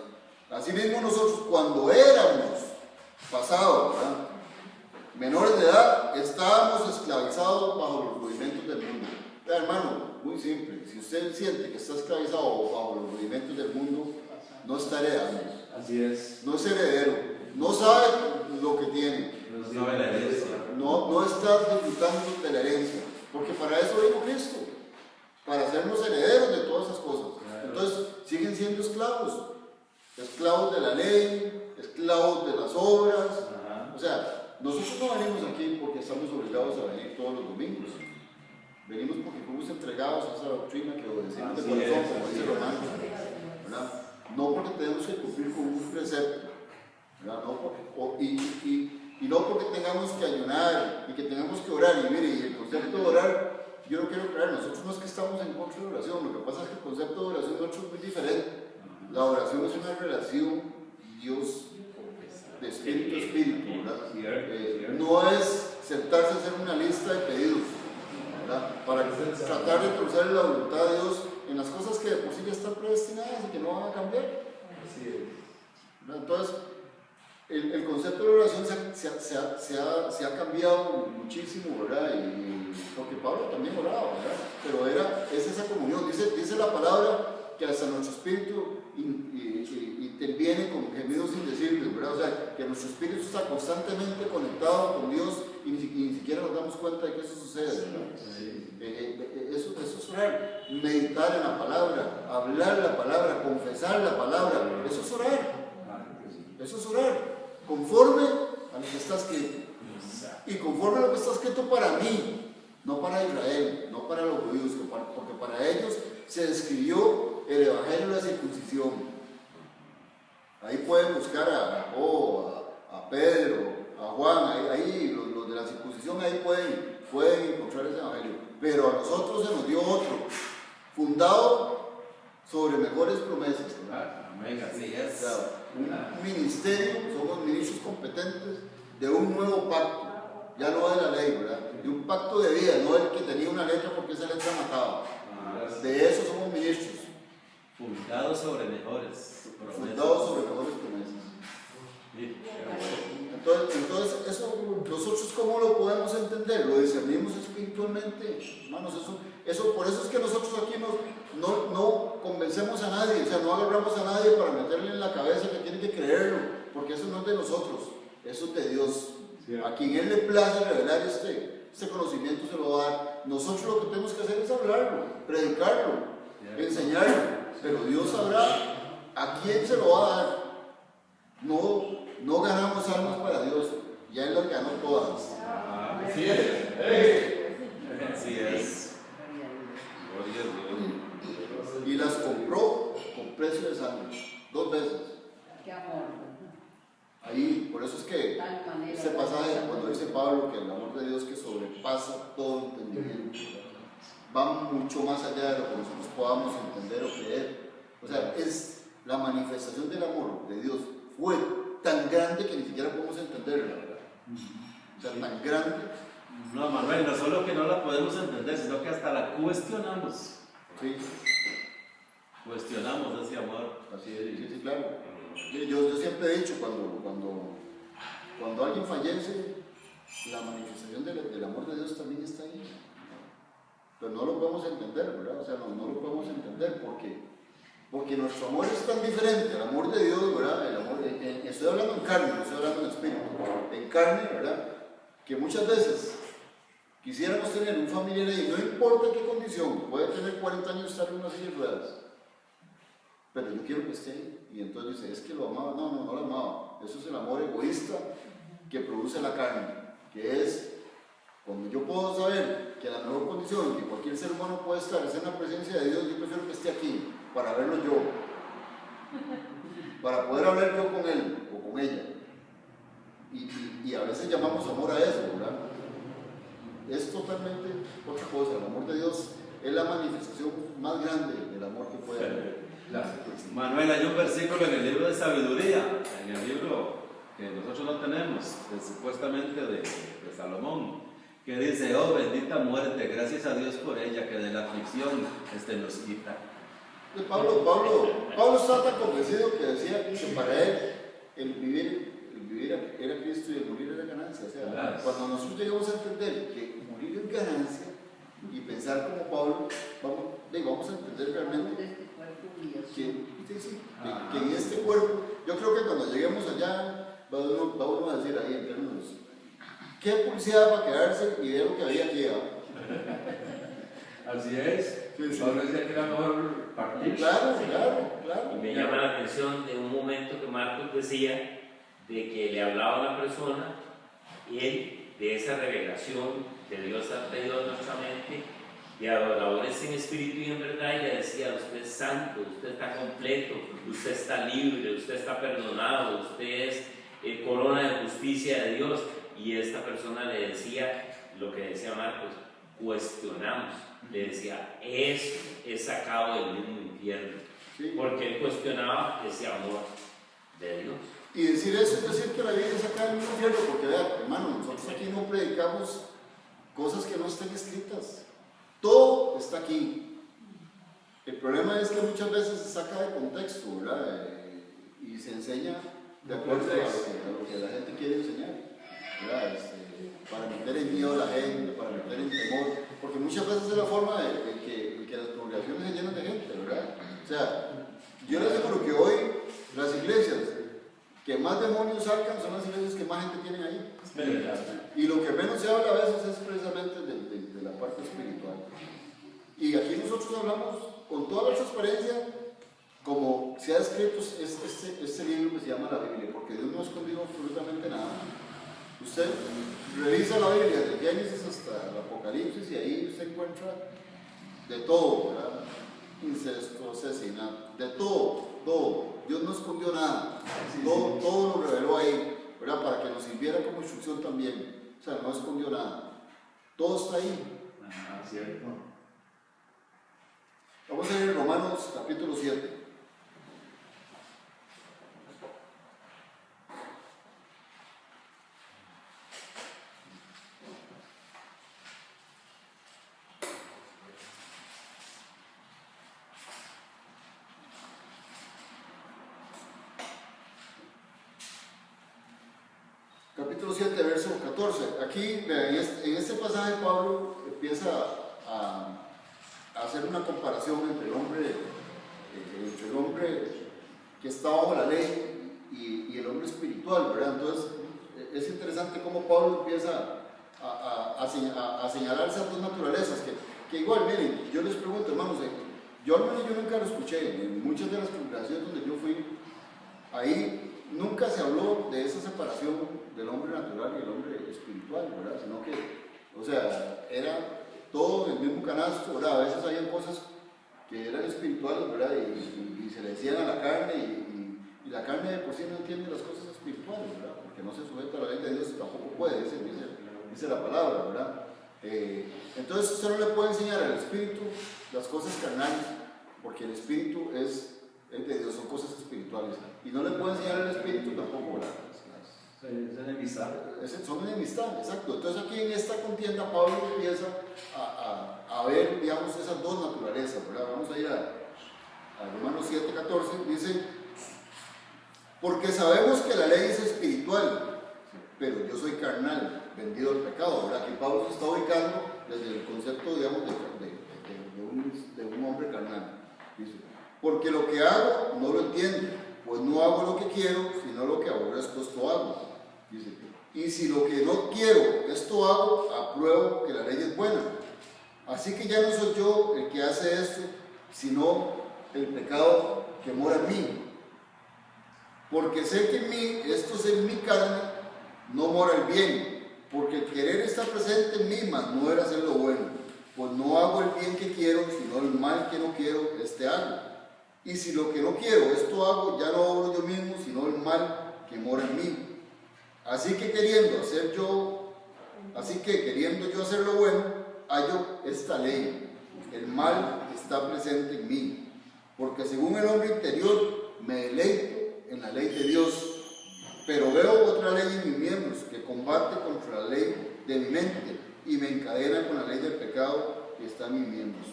S1: Asimismo nosotros, cuando éramos pasados, ¿verdad?, menores de edad, estábamos esclavizados bajo los rudimentos del mundo. Hermano, muy simple, si usted siente que está esclavizado bajo los rudimentos del mundo, no está heredando.
S3: Así es.
S1: No es heredero, no sabe lo que tiene.
S2: No sabe la herencia.
S1: No está disfrutando de la herencia, porque para eso vino Cristo, para hacernos herederos de todas esas cosas. Entonces, siguen siendo esclavos de la ley, esclavos de las obras. O sea, nosotros no venimos aquí porque estamos obligados a venir todos los domingos. Venimos porque fuimos entregados a esa doctrina que obedecemos de corazón, como dice Romano, ¿verdad? No porque tenemos que cumplir con un precepto, ¿verdad? Y no porque tengamos que ayunar y que tengamos que orar. Y mire, y el concepto de orar, yo no quiero creer, nosotros no es que estamos en contra de la oración, lo que pasa es que el concepto de oración nuestro es muy diferente. La oración es una relación Dios de espíritu a espíritu, ¿verdad? No es sentarse a hacer una lista de pedidos, ¿verdad?, para tratar de cruzar la voluntad de Dios en las cosas que de por sí ya están predestinadas y que no van a cambiar. Entonces, el concepto de la oración se ha cambiado muchísimo, ¿verdad? Y porque Pablo también oraba, ¿verdad? Pero es esa comunión. Dice la palabra que hasta nuestro espíritu interviene con gemidos indecibles, ¿verdad? O sea, que nuestro espíritu está constantemente conectado con Dios y ni siquiera nos damos cuenta de que eso sucede, ¿verdad? Eso es orar. Meditar en la palabra, hablar la palabra, confesar la palabra, eso es orar. Eso es orar. Conforme a lo que está escrito. Y conforme a lo que está escrito para mí, no para Israel, no para los judíos, porque para ellos se describió el evangelio de la circuncisión. Ahí pueden buscar a Jacob, a Pedro, a Juan, ahí los de la circuncisión, ahí pueden encontrar ese evangelio. Pero a nosotros se nos dio otro, fundado sobre mejores promesas.
S2: Amén, así es.
S1: Claro, un ministerio, somos ministros competentes de un nuevo pacto, ya no de la ley, ¿verdad? De un pacto de vida, no del que tenía una letra porque esa letra mataba. De eso somos ministros,
S2: Fundado sobre mejores promesas.
S1: Fundado sobre mejores promesas.
S2: Sí.
S1: Entonces, eso nosotros ¿cómo lo podemos entender? Lo discernimos espiritualmente, hermanos. Por eso es que nosotros aquí no convencemos a nadie, o sea, no agarramos a nadie para meterle en la cabeza que tiene que creerlo, porque eso no es de nosotros, eso es de Dios.
S3: Sí.
S1: A quien Él le place revelar este conocimiento se lo va a dar. Nosotros lo que tenemos que hacer es hablarlo, predicarlo, enseñarlo, pero Dios sabrá a quién se lo va a dar. No ganamos almas para Dios, ya Él las ganó todas.
S2: Así es. Así es. Gloria a Dios.
S1: Y las compró con precio de sangre, 2 veces.
S5: Qué amor.
S1: Ahí, por eso es que
S5: Tal manera,
S1: este pasaje, cuando dice Pablo que el amor de Dios que sobrepasa todo entendimiento, va mucho más allá de lo que nosotros podamos entender o creer. O sea, es la manifestación del amor de Dios fue tan grande que ni siquiera podemos entenderla, ¿verdad? O sea, tan grande.
S2: No, Manuel, no solo que no la podemos entender, sino que hasta la cuestionamos.
S1: Sí,
S2: Cuestionamos ese amor.
S1: así es, sí, claro. Yo siempre he dicho, cuando alguien fallece, la manifestación del amor de Dios también está ahí. Pero no lo podemos entender, ¿verdad? O sea, no lo podemos entender porque nuestro amor es tan diferente al amor de Dios, ¿verdad? El amor, estoy hablando en carne, no estoy hablando en espíritu. En carne, ¿verdad? Que muchas veces quisiéramos tener un familiar ahí, no importa en qué condición, puede tener 40 años y estar en una silla de ruedas, pero yo quiero que esté ahí. Y entonces dice, es que lo amaba. No lo amaba. Eso es el amor egoísta que produce la carne, que es cuando yo puedo saber que la mejor condición que cualquier ser humano puede estar es en la presencia de Dios. Yo prefiero que esté aquí para verlo yo, para poder hablar yo con él o con ella. Y a veces llamamos amor a eso, ¿verdad? Es totalmente otra cosa. El amor de Dios es la manifestación más grande del amor que puede haber.
S2: Manuel, hay un versículo en el libro de sabiduría, en el libro que nosotros no tenemos, supuestamente de Salomón, que dice: oh bendita muerte, gracias a Dios por ella, que de la aflicción nos quita.
S1: Pablo estaba tan convencido que decía que para él el vivir era Cristo y el morir era ganancia. O sea, cuando nosotros llegamos a entender que morir es ganancia y pensar como Pablo, vamos a entender realmente que en este cuerpo, yo creo que cuando lleguemos allá, va uno a decir ahí en términos, ¿qué publicidad para quedarse y ver lo que había aquí?
S3: Así es. Pablo decía que era mejor partir.
S1: Claro.
S4: Y me llama la atención de un momento que Marcos decía de que le hablaba a una persona y él, de esa revelación que Dios ha traído a nuestra mente, de adoradores en espíritu y en verdad, y le decía: usted es santo, usted está completo, usted está libre, usted está perdonado, usted es corona de justicia de Dios. Y esta persona le decía lo que decía Marcos: cuestionamos. Le decía, eso es sacado del mismo infierno.
S1: Sí.
S4: Porque él cuestionaba ese amor de Dios.
S1: Y decir eso es decir que la Biblia es sacada del mismo infierno, porque vean, hermano, nosotros aquí no predicamos cosas que no estén escritas. Todo está aquí. El problema es que muchas veces se saca de contexto, ¿verdad? Y se enseña de acuerdo a lo que la gente quiere enseñar, ¿verdad? Para meter en miedo a la gente, para meter en temor, porque muchas veces es la forma de que las congregaciones se llenan de gente, ¿verdad? O sea, yo les aseguro que hoy las iglesias que más demonios sacan son las iglesias que más gente tienen ahí. Y lo que menos se habla a veces es precisamente de la parte espiritual. Y aquí nosotros hablamos con toda la transparencia, como se ha escrito este libro que se llama la Biblia, porque Dios no ha escondido absolutamente nada. Usted revisa la Biblia desde Génesis hasta el Apocalipsis y ahí usted encuentra de todo, ¿verdad? Incesto, asesinato, de todo. Dios no escondió nada, todo lo reveló ahí, ¿verdad? Para que nos sirviera como instrucción también. O sea, no escondió nada, todo está ahí.
S3: Cierto.
S1: Vamos a ir en Romanos capítulo 7. 7, verso 14. Aquí, vean, en este pasaje Pablo empieza a hacer una comparación entre el hombre que está bajo la ley y el hombre espiritual, ¿verdad? Entonces, es interesante cómo Pablo empieza a señalar esas dos naturalezas, que igual, miren, yo les pregunto, hermanos, yo al menos yo nunca lo escuché, en muchas de las congregaciones donde yo fui, ahí nunca se habló de esa separación del hombre natural y el hombre espiritual, ¿verdad? Sino que, o sea, era todo el mismo canasto, ¿verdad? A veces había cosas que eran espirituales, ¿verdad? Y se le decían a la carne, y la carne de por sí no entiende las cosas espirituales, ¿verdad? Porque no se sujeta a la ley de Dios, tampoco puede, dice la palabra, ¿verdad? Entonces usted no le puede enseñar al espíritu las cosas carnales, porque el espíritu es de Dios, son cosas espirituales, y no le puede enseñar al espíritu tampoco
S3: Es enemistad.
S1: son enemistad, exacto. Entonces aquí en esta contienda Pablo empieza a ver, digamos, esas dos naturalezas, ¿verdad? Vamos a ir a Romanos 7:14, dice: porque sabemos que la ley es espiritual, pero yo soy carnal, vendido al pecado, ¿verdad? Aquí Pablo se está ubicando desde el concepto, digamos, de un hombre carnal. Dice: porque lo que hago no lo entiendo, pues no hago lo que quiero, sino lo que aborrezco, esto hago. Dice: y si lo que no quiero, esto hago, apruebo que la ley es buena. Así que ya no soy yo el que hace esto, sino el pecado que mora en mí. Porque sé que en mí, esto es en mi carne, no mora el bien, porque el querer está presente en mí, mas no era hacer lo bueno. Pues no hago el bien que quiero, sino el mal que no quiero, este hago. Y si lo que no quiero, esto hago, ya no obro yo mismo, sino el mal que mora en mí. Así que queriendo yo hacer lo bueno, hallo esta ley: el mal está presente en mí. Porque según el hombre interior, me deleito en la ley de Dios, pero veo otra ley en mis miembros que combate contra la ley de mi mente y me encadena con la ley del pecado que está en mis miembros.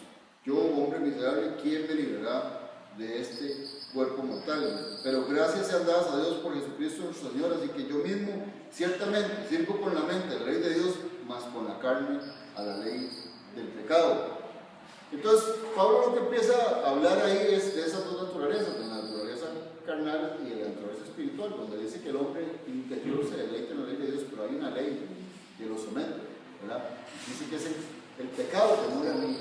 S1: Yo, hombre miserable, ¿quién me librará de este cuerpo mortal? Pero gracias sean dadas a Dios por Jesucristo nuestro Señor, así que yo mismo ciertamente sirvo con la mente a la ley de Dios, mas con la carne a la ley del pecado. Entonces, Pablo lo que empieza a hablar ahí es de esas dos naturalezas, de la naturaleza carnal y de la naturaleza espiritual, donde dice que el hombre interior se deleita en la ley de Dios, pero hay una ley que lo somete, ¿verdad? Dice que es el pecado que mora en mí.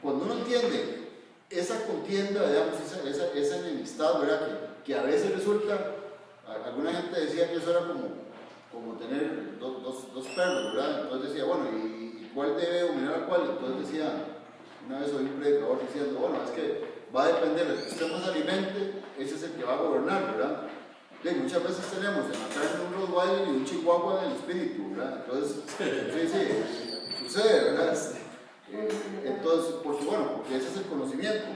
S1: Cuando uno entiende esa contienda, digamos, esa enemistad, ¿verdad? Que a veces resulta, alguna gente decía que eso era como tener dos perros, ¿verdad? Entonces decía, bueno, ¿y cuál debe dominar al cual? Entonces decía, una vez oí un predicador diciendo, bueno, es que va a depender de que usted más alimente, ese es el que va a gobernar, ¿verdad? Y muchas veces tenemos en la carne un Rottweiler y un Chihuahua en el espíritu, ¿verdad? Entonces, sí, sucede, ¿verdad? Entonces, porque ese es el conocimiento.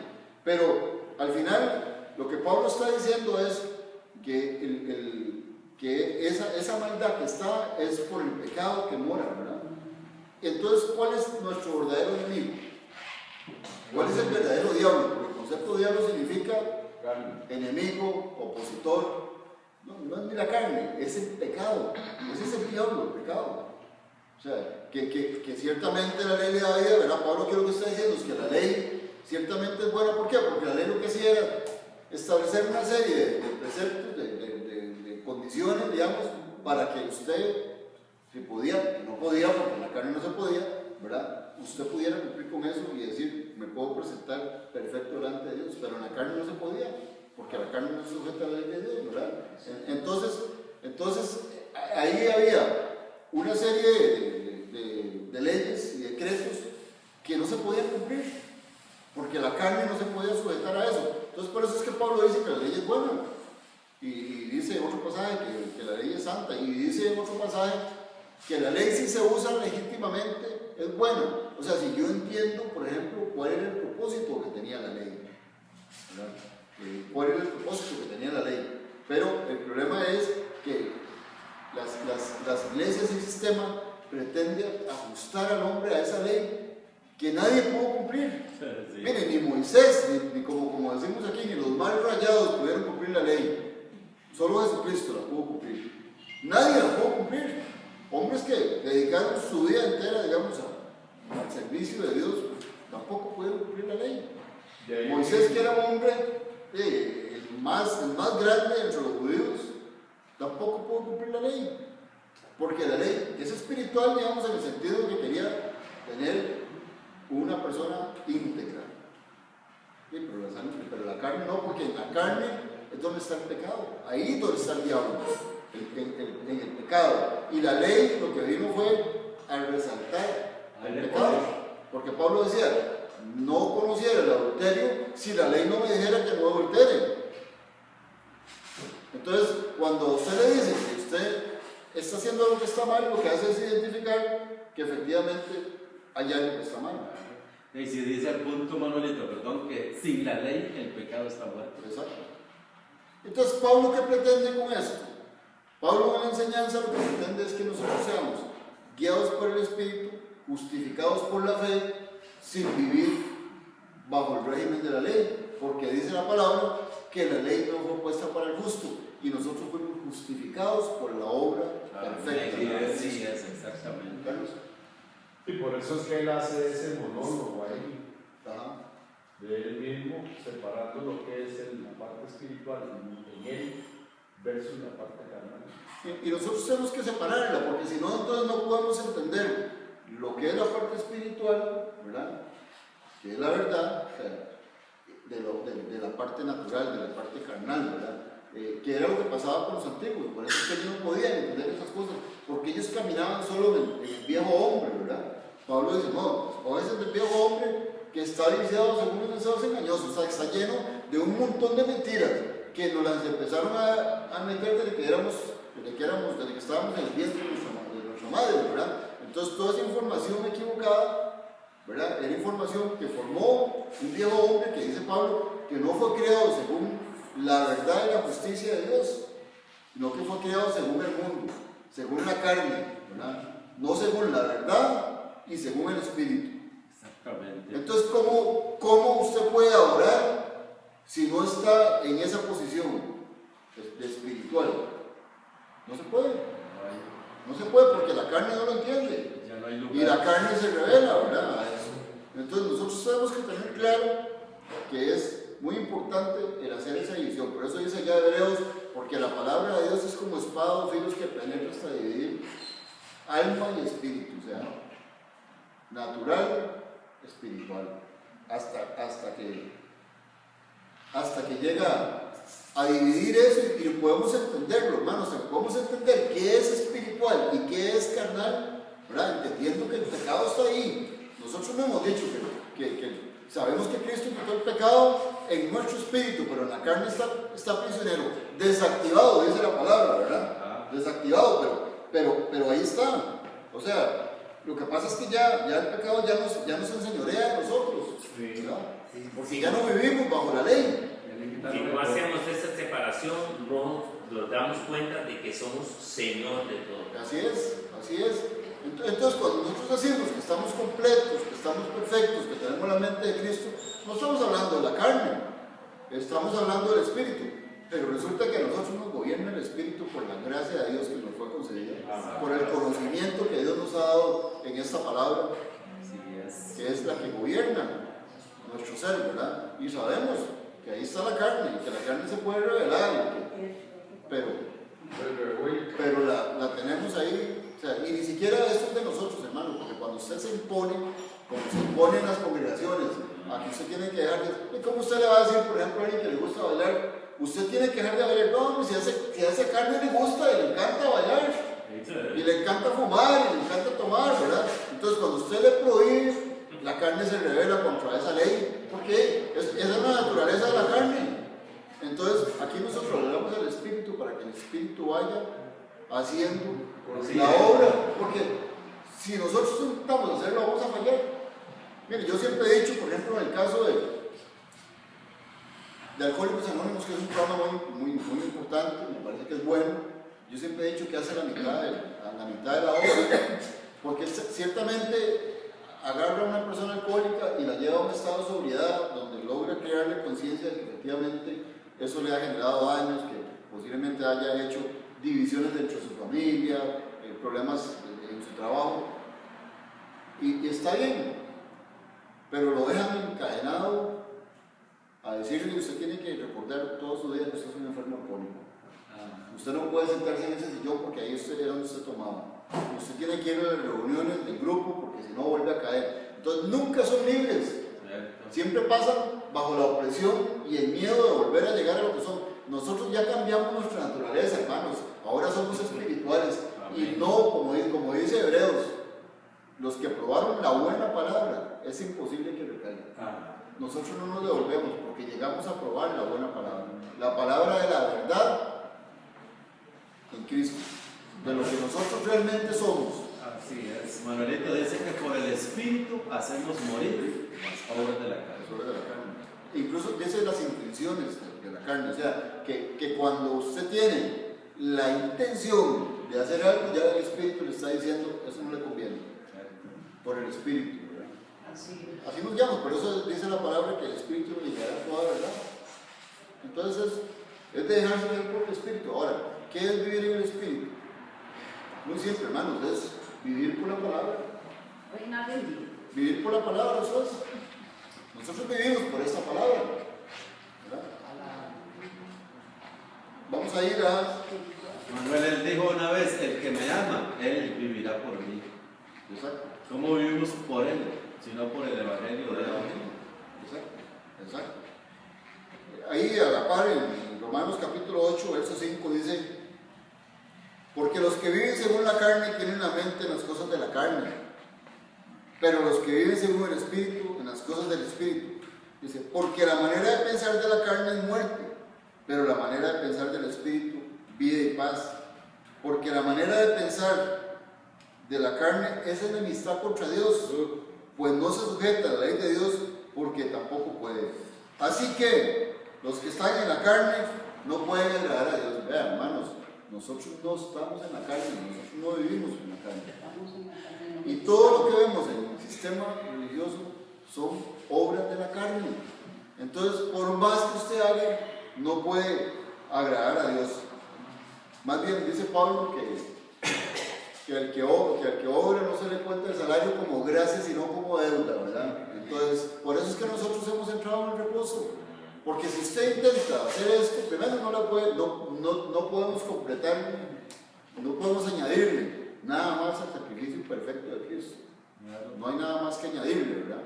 S1: Pero al final, lo que Pablo está diciendo es que esa maldad que está es por el pecado que mora, ¿verdad? Entonces, ¿cuál es nuestro verdadero enemigo? ¿Cuál es el verdadero diablo? Porque el concepto de diablo significa enemigo, opositor. No es ni la carne, es el pecado. Ese es el diablo, el pecado. O sea, que ciertamente la ley le da vida, ¿verdad? Pablo, que lo que está diciendo es que la ley ciertamente es buena. ¿Por qué? Porque la ley lo que hacía era establecer una serie de preceptos, de condiciones, digamos, para que usted, si podía, no podía, porque en la carne no se podía, ¿verdad? Usted pudiera cumplir con eso y decir, me puedo presentar perfecto delante de Dios, pero en la carne no se podía, porque la carne no se sujeta a la ley de Dios, ¿verdad? Entonces ahí había una serie de leyes y decretos que no se podían cumplir, porque la carne no se podía sujetar a eso. Entonces por eso es que Pablo dice que la ley es buena, y dice en otro pasaje que la ley es santa, y dice en otro pasaje que la ley, si se usa legítimamente, es buena. O sea, si yo entiendo, por ejemplo, cuál era el propósito que tenía la ley, ¿verdad? Cuál era el propósito que tenía la ley. Pero el problema es que las iglesias y el sistema pretenden ajustar al hombre a esa ley que nadie pudo cumplir. Sí. Miren, ni Moisés, ni como decimos aquí, ni los mal rayados pudieron cumplir la ley. Solo Jesucristo la pudo cumplir. Nadie la pudo cumplir. Hombres que dedicaron su vida entera, digamos, al servicio de Dios, tampoco pudieron cumplir la ley. Moisés, que era un hombre el más grande entre los judíos, tampoco pudo cumplir la ley. Porque la ley es espiritual, digamos, en el sentido de que quería tener una persona íntegra. Sí, pero la carne no, porque en la carne es donde está el pecado. Ahí es donde está el diablo, en el pecado. Y la ley lo que vino fue a resaltar el pecado. Porque Pablo decía, no conociera el adulterio si la ley no me dijera que no adultere. Entonces, cuando usted le dice que usted está haciendo algo que está mal, lo que hace es identificar que efectivamente hay algo que está mal.
S2: Y si dice al punto, Manuelito, perdón, que sin la ley el pecado está muerto.
S1: Exacto. Entonces, ¿Pablo qué pretende con esto? Pablo en la enseñanza lo que pretende es que nosotros seamos guiados por el Espíritu, justificados por la fe, sin vivir bajo el régimen de la ley, porque dice la palabra que la ley no fue puesta para el justo, y nosotros fuimos justificados por la obra perfecta.
S2: Sí, es exactamente.
S5: Y por eso es que él hace ese monólogo ahí,
S1: Ajá.
S5: de él mismo, separando lo que es la parte espiritual en él versus la parte carnal.
S1: Y nosotros tenemos que separarla, porque si no, entonces no podemos entender lo que es la parte espiritual, ¿verdad? Que es la verdad, o sea, de la parte natural, de la parte carnal, ¿verdad? Que era lo que pasaba con los antiguos, por eso es que ellos no podían entender esas cosas, porque ellos caminaban solo en el viejo hombre, ¿verdad? Pablo dice, no, o es el viejo hombre que está viciado según los deseos engañosos, o sea, está lleno de un montón de mentiras que nos las empezaron a meter desde que estábamos en el vientre de nuestra madre, ¿verdad? Entonces toda esa información equivocada, ¿verdad? Era información que formó un viejo hombre que dice Pablo que no fue creado según la verdad y la justicia de Dios, sino que fue creado según el mundo, según la carne, ¿verdad? No según la verdad y según el Espíritu.
S2: Exactamente.
S1: Entonces, ¿cómo usted puede adorar si no está en esa posición de espiritual? No se puede. No se puede porque la carne no lo entiende.
S2: Ya no hay lugar.
S1: Y la carne se revela, ¿verdad? Entonces, nosotros tenemos que tener claro que es muy importante el hacer esa división. Por eso dice ya Hebreos, porque la palabra de Dios es como espada o filos que penetra hasta dividir alma y espíritu, o sea, natural, espiritual, hasta que llega a dividir eso y podemos entenderlo, hermanos, podemos entender qué es espiritual y qué es carnal, ¿verdad? Entendiendo que el pecado está ahí. Nosotros no hemos dicho que sabemos que Cristo quitó el pecado en nuestro espíritu, pero en la carne está prisionero, desactivado, dice la palabra, ¿verdad? Desactivado, pero ahí está. O sea, lo que pasa es que ya el pecado ya nos enseñorea a nosotros, ¿verdad? Porque ya no vivimos bajo la ley.
S4: Si no hacemos esa separación, no nos damos cuenta de que somos Señor de todo.
S1: Así es. Entonces, cuando nosotros decimos que estamos completos, que estamos perfectos, que tenemos la mente de Cristo, no estamos hablando de la carne, estamos hablando del Espíritu. Pero resulta que a nosotros nos gobierna el Espíritu por la gracia de Dios que nos fue concedida, por el conocimiento que Dios nos ha dado en esta palabra, que es la que gobierna nuestro ser, ¿verdad? Y sabemos que ahí está la carne, y que la carne se puede revelar, pero la tenemos ahí. O sea, y ni siquiera esto es de nosotros, hermanos, porque cuando usted se impone, como se impone en las congregaciones, aquí usted tiene que dejar de... ¿Cómo usted le va a decir, por ejemplo, a alguien que le gusta bailar? Usted tiene que dejar de bailar. No, si a esa carne le gusta y le encanta bailar, y le encanta fumar, y le encanta tomar, ¿verdad? Entonces, cuando usted le prohíbe, la carne se revela contra esa ley, porque esa es la naturaleza de la carne. Entonces, aquí nosotros hablamos del Espíritu para que el Espíritu vaya haciendo la obra, porque si nosotros intentamos hacerlo, vamos a fallar. Mire, yo siempre he dicho, por ejemplo, en el caso de Alcohólicos Anónimos, que es un programa muy importante, me parece que es bueno, yo siempre he dicho que hace la mitad de la obra, porque ciertamente agarra a una persona alcohólica y la lleva a un estado de sobriedad donde logra crearle conciencia de que efectivamente eso le ha generado daños, que posiblemente haya hecho divisiones dentro de su su familia, problemas en su trabajo, y está bien, pero lo dejan encadenado a decirle que usted tiene que recordar todos sus días que usted es un enfermo alcohólico. Usted no puede sentarse en ese sillón porque ahí usted era donde usted tomaba. Usted tiene que ir a las reuniones del grupo porque si no vuelve a caer. Entonces nunca son libres. Siempre pasan bajo la opresión y el miedo de volver a llegar a lo que son. Nosotros ya cambiamos nuestra naturaleza, hermanos. Ahora somos espirituales. Y no, como dice Hebreos, los que probaron la buena palabra, es imposible que recaigan. Nosotros no nos devolvemos porque llegamos a probar la buena palabra. La palabra de la verdad en Cristo, de lo que nosotros realmente somos.
S2: Así es. Manuelito dice que por el Espíritu hacemos morir las obras de la carne.
S1: Incluso dice las intenciones de la carne, o sea, que cuando usted tiene la intención de hacer algo, ya el Espíritu le está diciendo, eso no le conviene, por el Espíritu, ¿verdad? Así nos llamamos, por eso dice la palabra que el Espíritu nos guiará toda verdad. Entonces, es de dejarse ver por el Espíritu. Ahora, ¿qué es vivir en el Espíritu? Muy simple, hermanos, es vivir por la palabra. Vivir por la palabra, eso es. Nosotros vivimos por esta palabra, ¿verdad? Vamos a ir a...
S2: Manuel, él dijo una vez, el que me ama, él vivirá por mí.
S1: Exacto.
S2: ¿Cómo vivimos por él? Sino por el Evangelio de él.
S1: Exacto. Ahí a la par, en Romanos capítulo 8, verso 5, dice: porque los que viven según la carne tienen la mente en las cosas de la carne, pero los que viven según el Espíritu, en las cosas del Espíritu. Dice, porque la manera de pensar de la carne es muerte, pero la manera de pensar del Espíritu, vida y paz. Porque la manera de pensar de la carne es enemistad contra Dios, pues no se sujeta a la ley de Dios, porque tampoco puede. Así que los que están en la carne no pueden agradar a Dios. Vean, hermanos, nosotros no estamos en la carne, nosotros no vivimos en la carne. Y todo lo que vemos en el sistema religioso son obras de la carne. Entonces, por más que usted haga, no puede agradar a Dios. Más bien dice Pablo que al que obra no se le cuenta el salario como gracia, sino como deuda, ¿verdad? Entonces, por eso es que nosotros hemos entrado en el reposo. Porque si usted intenta hacer esto, primero no podemos completar, no podemos añadirle nada más al sacrificio perfecto de Cristo. No hay nada más que añadirle, ¿verdad?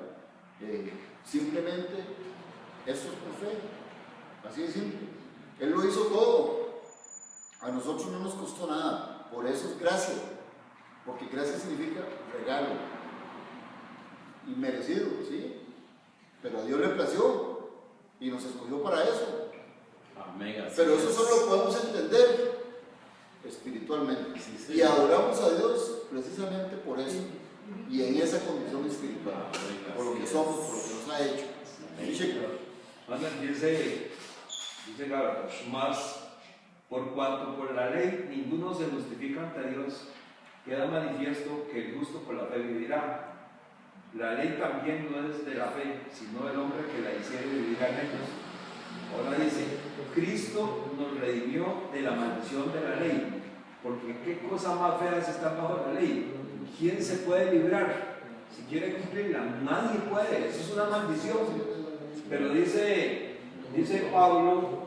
S1: Simplemente esto es por fe, así de simple. Él lo hizo todo. A nosotros no nos costó nada, por eso es gracia, porque gracia significa regalo, inmerecido, ¿sí? Pero a Dios le plació y nos escogió para eso.
S2: Amén.
S1: Pero eso solo lo podemos entender espiritualmente. Sí. Y adoramos a Dios precisamente por eso, y en esa condición espiritual, por lo que somos, por lo que nos ha hecho.
S3: Dice Gálatas, más por cuanto por la ley ninguno se justifica ante Dios, queda manifiesto que el justo por la fe vivirá. La ley también no es de la fe, sino del hombre que la hiciere vivirá en ellos. Ahora dice, Cristo nos redimió de la maldición de la ley, porque qué cosa más fea es estar bajo la ley. ¿Quién se puede librar? Si quiere cumplirla, nadie puede, eso es una maldición. Pero dice Pablo,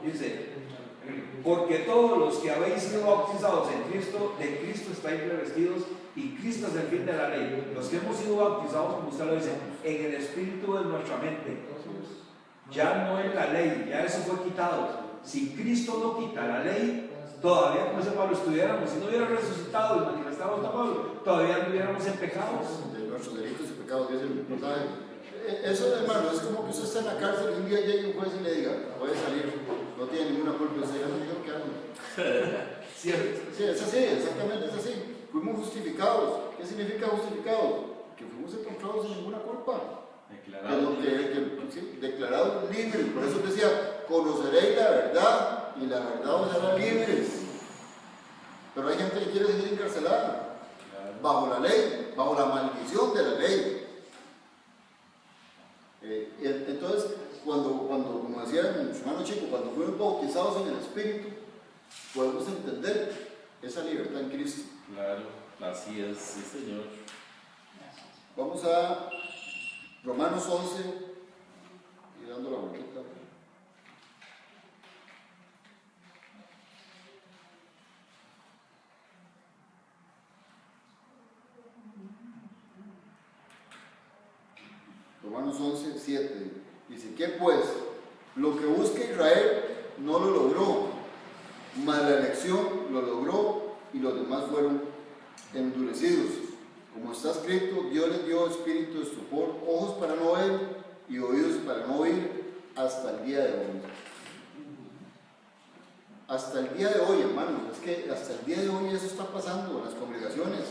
S3: porque todos los que habéis sido bautizados en Cristo, de Cristo estáis revestidos, y Cristo es el fin de la ley. Los que hemos sido bautizados, como usted lo dice, en el espíritu de nuestra mente, ya no en la ley, ya eso fue quitado. Si Cristo no quita la ley, todavía, como dice Pablo, estuviéramos, si no hubiera resucitado y manifestado a Pablo, todavía viviéramos en pecados.
S1: De nuestros delitos y pecados, dice el pasaje. Eso, hermano, es como que usted está en la cárcel y un día llegue un juez y le diga, puede salir, no tiene ninguna culpa, usted ya no dijo que hago. Sí, es así, exactamente, es así. Fuimos justificados. ¿Qué significa justificados? Que fuimos encontrados sin ninguna culpa. Declarados libres. Por eso decía, conoceréis la verdad y la verdad os hará libres. Pero hay gente que quiere seguir encarcelada, bajo la ley, bajo la maldición de la ley. Entonces, cuando, como decía mi hermano chico, cuando fuimos bautizados en el Espíritu, podemos entender esa libertad en Cristo.
S2: Claro, así es, sí, Señor.
S1: Vamos a Romanos 11, y dando la vuelta. Romanos 11, 7. Dice, ¿qué pues? Lo que busca Israel no lo logró, mas la elección lo logró y los demás fueron endurecidos. Como está escrito, Dios les dio espíritu de estupor, ojos para no ver y oídos para no oír, hasta el día de hoy. Hasta el día de hoy, hermanos, es que hasta el día de hoy eso está pasando en las congregaciones,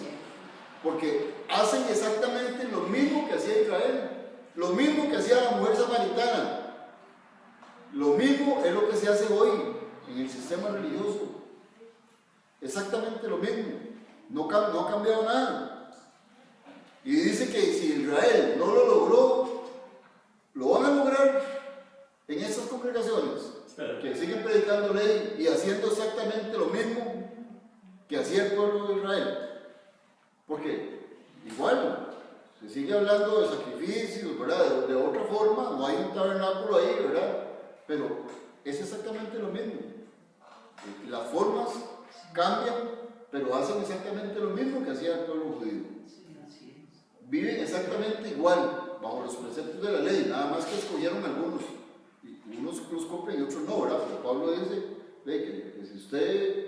S1: porque hacen exactamente lo mismo que hacía Israel, lo mismo que hacía la mujer samaritana, lo mismo es lo que se hace hoy en el sistema religioso, exactamente lo mismo, no ha cambiado nada. Y dice que si Israel no lo logró, lo van a lograr en estas congregaciones que siguen predicando ley y haciendo exactamente lo mismo que hacía el pueblo de Israel. Porque igual se sigue hablando de sacrificios, ¿verdad? De otra forma, no hay un tabernáculo ahí, ¿verdad? Pero es exactamente lo mismo. Las formas cambian, pero hacen exactamente lo mismo que hacía el pueblo judío. Viven exactamente igual, bajo los preceptos de la ley, nada más que escogieron algunos. Y unos los cumplen y otros no, ¿verdad? Pero Pablo dice que si usted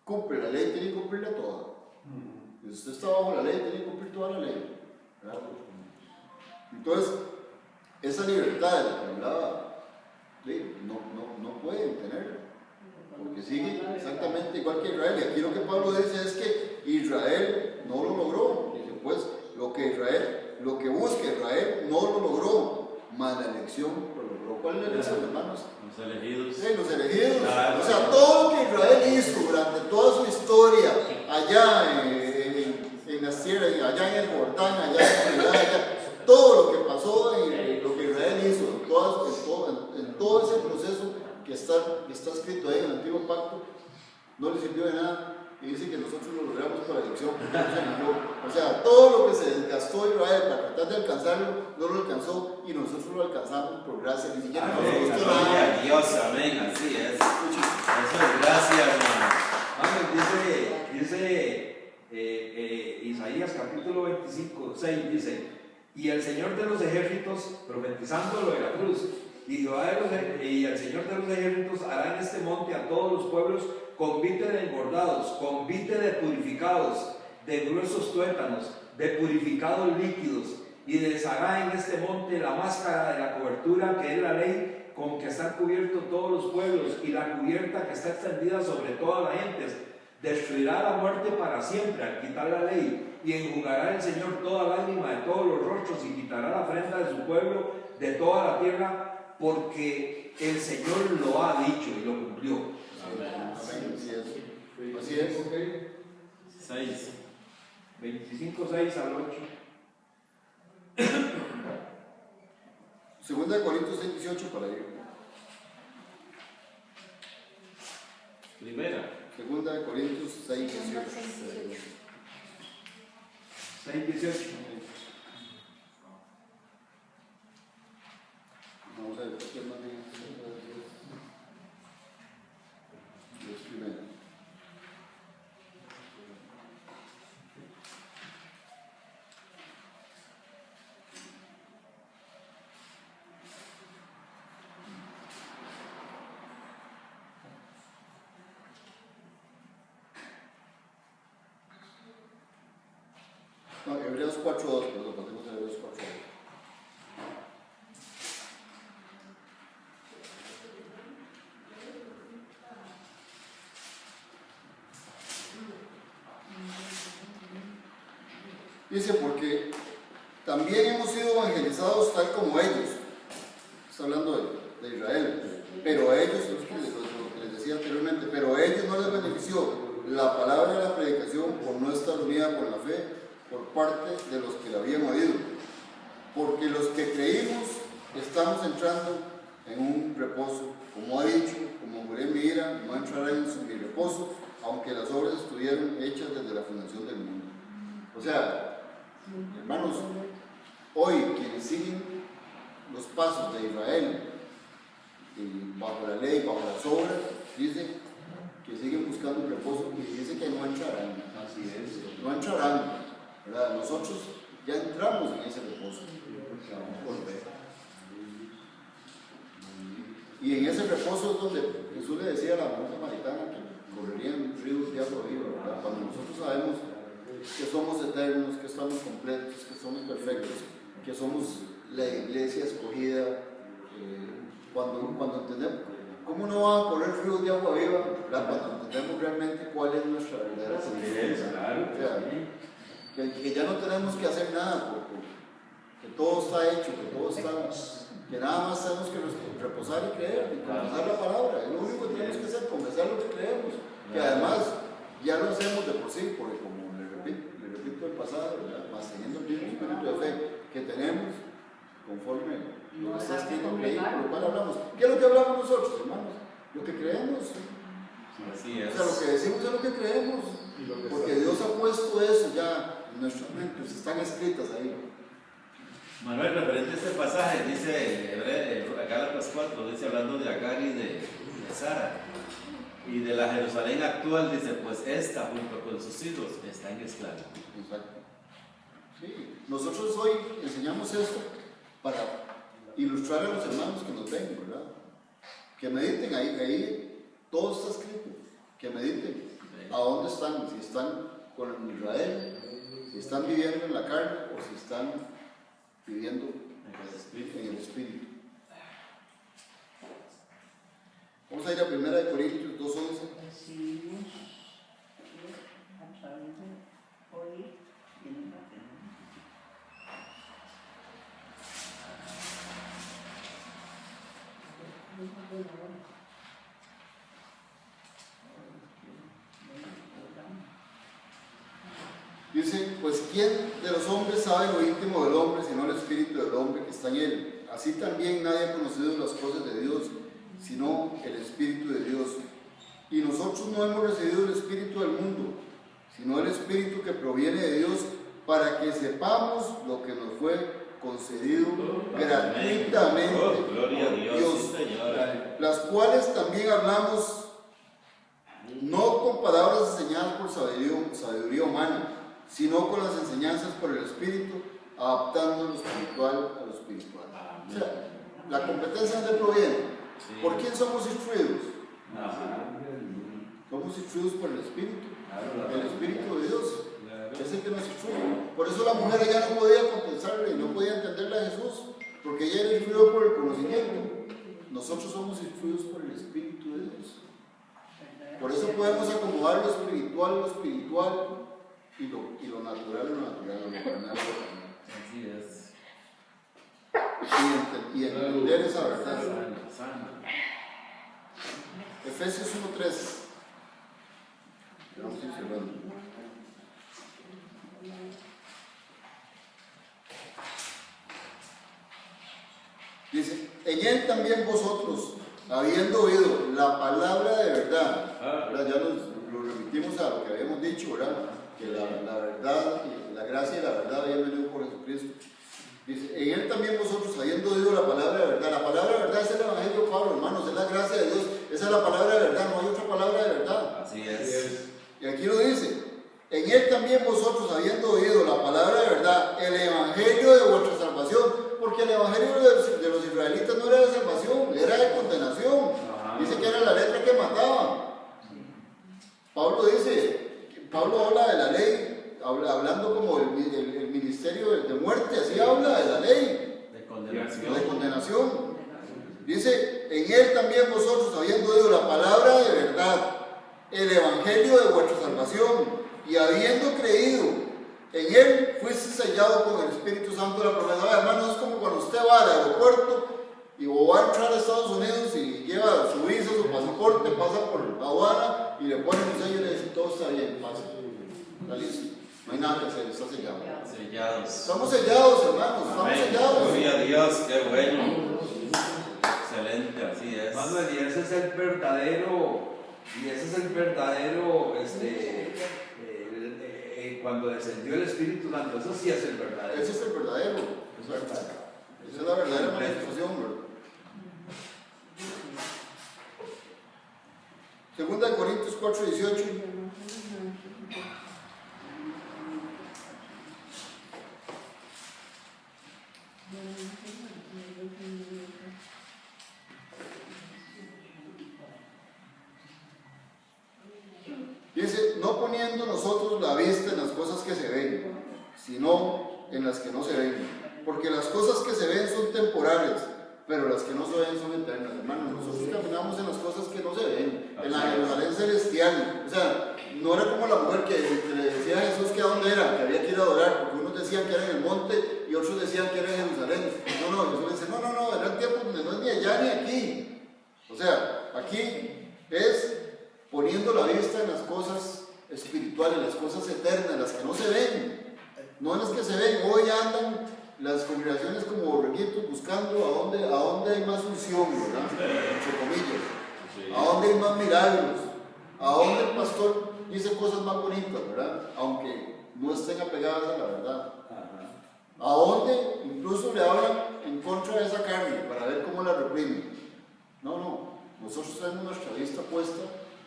S1: cumple la ley, tiene que cumplirla toda. Si usted está bajo la ley, tiene que cumplir toda la ley, ¿verdad? Entonces, esa libertad de la que hablaba, no pueden tenerla, porque siguen exactamente igual que Israel. Y aquí lo que Pablo dice es que Israel no lo logró. Dice, pues, lo que busca Israel no lo logró, mas la elección lo logró. ¿Cuál es la elección, hermanos?
S2: Los elegidos.
S1: Sí, los elegidos.
S2: Claro.
S1: O sea, todo lo que Israel hizo durante toda su historia, allá en las tierras, allá en el Jordán, allá en la allá, todo lo que pasó, lo que Israel hizo, en todo ese proceso que está escrito ahí en el Antiguo Pacto, no le sirvió de nada. Y dice que nosotros lo logramos por elección, porque no se eligió. O sea, todo lo que se desgastó Israel para tratar de alcanzarlo, no lo alcanzó y nosotros lo alcanzamos por gracia. Ni siquiera nos
S2: Amén,
S1: costó
S2: gloria
S1: nada.
S2: a Dios, amén, así es. Eso es gracia, hermano.
S3: Dice Isaías capítulo 25, 6, dice, y el Señor de los ejércitos, profetizando lo de la cruz, y el Señor de los ejércitos hará en este monte a todos los pueblos convite de engordados, convite de purificados, de gruesos tuétanos, de purificados líquidos, y deshará en este monte la máscara de la cobertura que es la ley con que están cubiertos todos los pueblos, y la cubierta que está extendida sobre todas las gentes. Destruirá la muerte para siempre al quitar la ley, y enjugará el Señor toda lágrima de todos los rostros, y quitará la afrenta de su pueblo de toda la tierra, porque el Señor lo ha dicho y lo cumplió.
S1: Así es.
S2: 6.
S3: 25, 6 al 8.
S1: Segunda de Corintios 6, 18 para ir.
S2: Primera.
S1: Segunda de Corintios 6, 18.
S3: 6, 18.
S1: Vamos a ver, ¿qué más bien? Dios primero. No, Hebreos 4.2, perdón, pasemos a Hebreos 4.2. Dice, porque también hemos sido evangelizados tal como ellos. Está hablando de Israel. Pero a ellos, lo que les decía anteriormente, pero a ellos no les benefició la palabra de la predicación por no estar unida con la fe por parte de los que la habían oído. Porque los que creímos estamos entrando en un reposo. Como ha dicho, como juré mi ira, no entrarán en su reposo, aunque las obras estuvieron hechas desde la fundación del mundo. O sea, hermanos, hoy quienes siguen los pasos de Israel y bajo la ley, bajo las obras, dicen que siguen buscando el reposo y dicen que no entrarán.
S3: Así es.
S1: No entrarán, ¿verdad? Nosotros ya entramos en ese reposo por fe. Y en ese reposo es donde Jesús le decía a la mujer samaritana que correrían ríos de agua viva, ¿verdad? Cuando nosotros sabemos que somos eternos, que estamos completos, que somos perfectos, que somos la iglesia escogida, cuando entendemos, ¿cómo no van a correr ríos de agua viva? ¿Verdad? Cuando entendemos realmente cuál es nuestra verdadera sentencia.
S3: Claro,
S1: O sea, que ya no tenemos que hacer nada, porque que todo está hecho, que nada más tenemos que reposar y creer, y confesar la palabra. Es lo único que tenemos que hacer, confesar lo que creemos, que además ya lo hacemos de por sí, porque como le repito el pasado, ¿verdad? Más teniendo el mismo espíritu de fe que tenemos, conforme lo que está escrito ahí, por lo cual hablamos. ¿Qué es lo que hablamos nosotros, hermanos? Lo que creemos.
S2: Así es.
S1: O sea, lo que decimos es lo que creemos, porque Dios ha puesto eso ya en nuestras mentes, están escritas ahí.
S2: Manuel, referente a este pasaje, dice Gálatas 4, dice hablando de Agar y de Sara, y de la Jerusalén actual, dice, pues esta junto con sus hijos está en esclavitud.
S1: Exacto. Sí, nosotros hoy enseñamos esto para ilustrar a los hermanos que nos ven, ¿verdad? Que mediten ahí todo está escrito, que mediten a dónde están, si están con Israel, si están viviendo en la carne o si están viviendo en el Espíritu. Vamos a ir a 1 Corintios 2:11.
S6: Recibimos a través de oír y en la fe.
S1: Dice, pues ¿quién de los hombres sabe lo íntimo del hombre sino el espíritu del hombre que está en él? Así también nadie ha conocido las cosas de Dios sino el espíritu de Dios. Y nosotros no hemos recibido el espíritu del mundo, sino el espíritu que proviene de Dios, para que sepamos lo que nos fue concedido gratuitamente
S2: Oh, gloria a Dios, sí, Señor.
S1: las cuales también hablamos no con palabras enseñadas por sabiduría humana, sino con las enseñanzas por el Espíritu, adaptando lo espiritual a lo espiritual. O sea, la competencia de proviene.
S2: Sí.
S1: ¿Por quién somos instruidos?
S2: Ajá.
S1: Somos instruidos por el Espíritu.
S3: Claro,
S1: El Espíritu de Dios es el que nos instruye. Por eso la mujer ya no podía contestarle y no podía entenderle a Jesús, porque ella era instruida por el conocimiento. Nosotros somos instruidos por el Espíritu de Dios. Por eso podemos acomodar lo espiritual y lo natural, lo carnal.
S2: Así es.
S1: Y entender esa verdad.
S2: Sana.
S1: Efesios 1:3. Vamos a ir cerrando. Dice, en él también vosotros, habiendo oído la palabra de verdad, ¿verdad? Ya lo remitimos a lo que habíamos dicho, ¿verdad? Que la verdad, la gracia y la verdad habían venido por Jesucristo. Dice, en él también vosotros, habiendo oído la palabra de verdad. La palabra de verdad es el Evangelio, Pablo, hermanos, es la gracia de Dios, esa es la palabra de verdad, no hay otra palabra de verdad.
S2: Así es.
S1: Y aquí lo dice, en él también vosotros, habiendo oído la palabra de verdad, el Evangelio de vuestra salvación, porque el Evangelio de los israelitas no era de salvación, era de condenación. Dice que era la letra que mataba. Pablo habla de la ley, hablando como el ministerio de muerte, así habla de la ley.
S2: De condenación.
S1: De condenación. Dice, en él también vosotros, habiendo oído la palabra de verdad, el Evangelio de vuestra salvación, y habiendo creído, en él fuiste sellado con el Espíritu Santo de la promesa. Hermano, es como cuando usted va al aeropuerto y va a entrar a Estados Unidos y lleva su visa, su pasaporte, pasa por la aduana y le ponen un sello y le dicen, todo está bien, pasa. Está listo. No hay nada que hacer, está sellado.
S2: Sellados.
S1: Estamos sellados, hermanos, estamos
S2: Amén.
S1: sellados.
S2: Gloria a Dios, qué bueno. Excelente, así es.
S3: Manuel, y ese es el verdadero Y ese es el verdadero, cuando descendió el Espíritu Santo, eso sí es el verdadero.
S1: Ese es el verdadero.
S3: Es verdad.
S1: Esa es la verdadera manifestación, ¿verdad? Segunda de Corintios 4:18. Dice, no poniendo nosotros la vista en las cosas que se ven, sino en las que no se ven. Porque las cosas que se ven son temporales, pero las que no se ven son eternas. Hermanos, nosotros caminamos en las cosas que no se ven, en la Jerusalén celestial. O sea, no era como la mujer que le decía a Jesús que a dónde era, que había que ir a adorar, porque unos decían que era en el monte y otros decían que era en Jerusalén. No, Jesús dice, no, era el tiempo donde no es ni allá ni aquí. O sea, aquí es poniendo la vista en las cosas espirituales, las cosas eternas, las que no se ven, no en las que se ven. Hoy andan las congregaciones como borreguitos buscando a dónde hay más unción, ¿verdad? Entre comillas, a dónde hay más milagros, a dónde el pastor dice cosas más bonitas, ¿verdad? Aunque no estén apegadas a la verdad. A dónde incluso le hablan en contra de esa carne para ver cómo la reprimen. No, nosotros tenemos nuestra vista puesta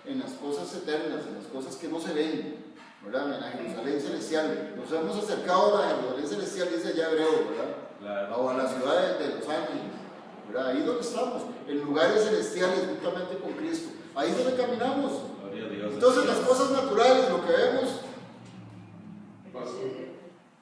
S1: en las cosas eternas, en las cosas que no se ven, ¿verdad? En la Jerusalén celestial. Nos hemos acercado a la Jerusalén celestial, dice allá Hebreo, ¿verdad?
S2: Claro.
S1: O a la ciudad de Los Ángeles, ¿verdad? Ahí donde estamos, en lugares celestiales juntamente con Cristo. Ahí es donde caminamos.
S2: Gloria a Dios.
S1: Entonces las cosas naturales, lo que vemos,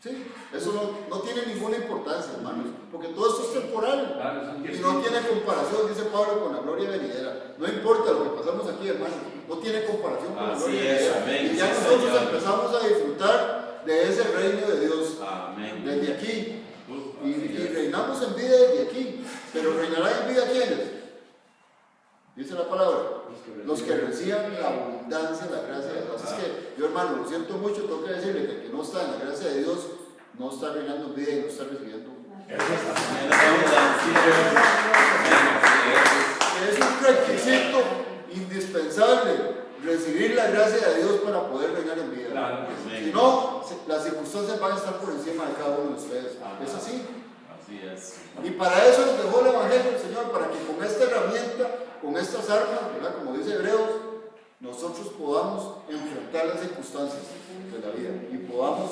S1: sí, eso no tiene ninguna importancia, hermanos, porque todo esto es temporal.
S3: Claro,
S1: Y no tiene comparación, dice Pablo, con la gloria venidera. No importa lo que pasamos aquí, hermanos, no tiene comparación con la
S2: Así
S1: gloria
S2: es,
S1: venidera.
S2: amén,
S1: Y ya
S2: sí,
S1: nosotros
S2: Señor.
S1: empezamos a disfrutar de ese reino de Dios
S2: Amén.
S1: desde aquí. Y
S2: Así es.
S1: reinamos en vida desde aquí. Pero reinará en vida ¿quiénes? Dice la palabra. Los que reciban la abundancia, la gracia de Dios. Así que yo, hermano, lo siento mucho, tengo que decirle que el que no está en la gracia de Dios no está reinando en vida y no está recibiendo. Es un requisito indispensable recibir la gracia de Dios para poder reinar en vida.
S3: Claro.
S1: Si no, las circunstancias van a estar por encima de cada uno de ustedes. Es así.
S2: Así es.
S1: Y para eso nos dejó el Evangelio del Señor, para que con esta herramienta, con estas armas, ¿verdad? Como dice Hebreos, nosotros podamos enfrentar las circunstancias de la vida y podamos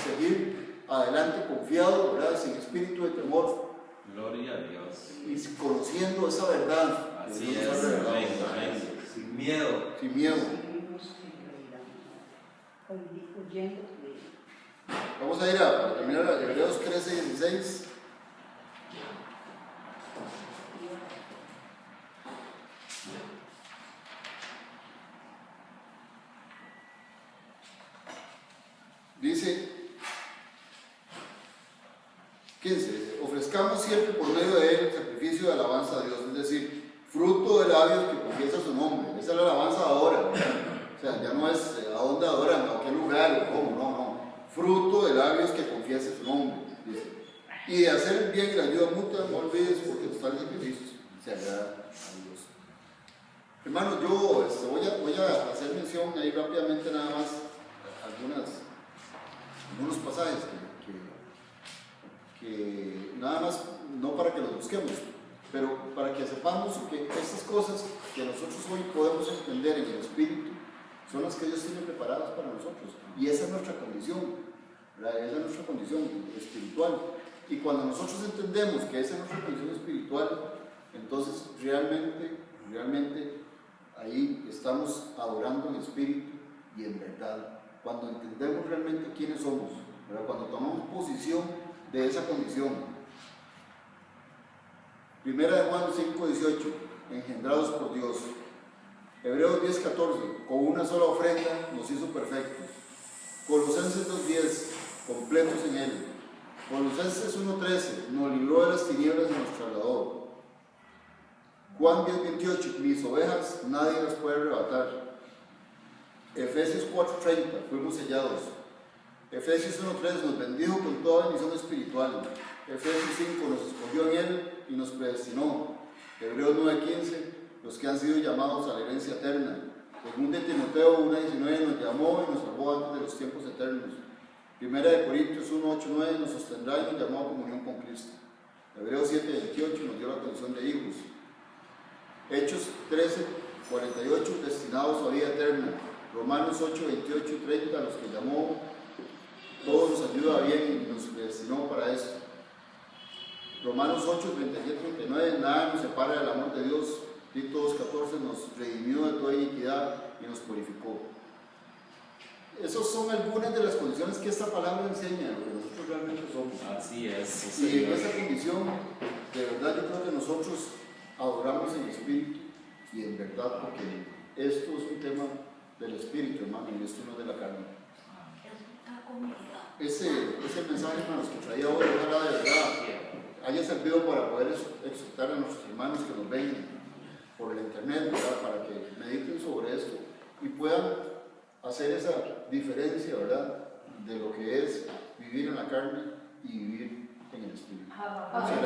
S1: seguir adelante confiados, ¿verdad? Sin espíritu de temor
S2: Gloria a Dios.
S1: y conociendo esa verdad. que
S2: Así
S1: Dios
S2: es.
S1: nos ha revelado.
S2: Amén. Amén. Sin miedo.
S1: Sin miedo.
S6: Huyendo de él.
S1: Vamos a ir para terminar a Hebreos 13:16. Dice 15, ofrezcamos siempre por medio de él el sacrificio de alabanza a Dios, es decir, fruto de labios que confiesa su nombre. Esa es la alabanza ahora, o sea, ya no es a dónde adoran, a qué lugar, o cómo, no. Fruto de labios que confiese su nombre, dice. Y de hacer el bien y la ayuda mutua, no olvides, porque los tales sacrificios se agrada a Dios. Hermanos, yo voy a hacer mención ahí rápidamente nada más algunos pasajes que nada más, no para que los busquemos, pero para que sepamos que estas cosas que nosotros hoy podemos entender en el Espíritu son las que Dios tiene preparadas para nosotros. Y esa es nuestra condición, ¿verdad? Esa es nuestra condición espiritual. Y cuando nosotros entendemos que esa es nuestra condición espiritual, entonces realmente ahí estamos adorando en espíritu y en verdad. Cuando entendemos realmente quiénes somos, ¿verdad? Cuando tomamos posición de esa condición. Primera de Juan 5:18, engendrados por Dios. Hebreos 10:14, con una sola ofrenda nos hizo perfectos. Colosenses 2:10, completos en él. Colosenses 1:13, nos libró de las tinieblas y nos trasladó. Juan 10:28, mis ovejas nadie las puede arrebatar. Efesios 4:30, fuimos sellados. Efesios 1:3, nos bendijo con toda bendición espiritual. Efesios 5, nos escogió en él y nos predestinó. Hebreos 9:15, los que han sido llamados a la herencia eterna. Según de Timoteo 1:19 nos llamó y nos salvó antes de los tiempos eternos. Primera de Corintios 1:8-9 nos sostendrá y nos llamó a comunión con Cristo. Hebreos 7:28 nos dio la condición de hijos. Hechos 13:48 destinados a vida eterna. Romanos 8:28-30 los que llamó, todos nos ayuda bien y nos destinó para esto. Romanos 8:37-39 nada nos separa del amor de Dios. Tito 2:14 nos redimió de toda iniquidad y nos purificó. Esas son algunas de las condiciones que esta palabra enseña, lo que nosotros realmente somos.
S2: Así es. Sí,
S1: Y en
S2: señor.
S1: esa condición, de verdad yo creo que nosotros adoramos en espíritu y en verdad, porque esto es un tema del espíritu, hermano, y esto no es de la carne. Ese mensaje, hermanos, que traía hoy, ojalá de verdad haya servido para poder exhortar a nuestros hermanos que nos ven por la internet, ¿verdad? Para que mediten sobre esto y puedan hacer esa diferencia, ¿verdad? De lo que es vivir en la carne y vivir en el espíritu.
S6: Amén.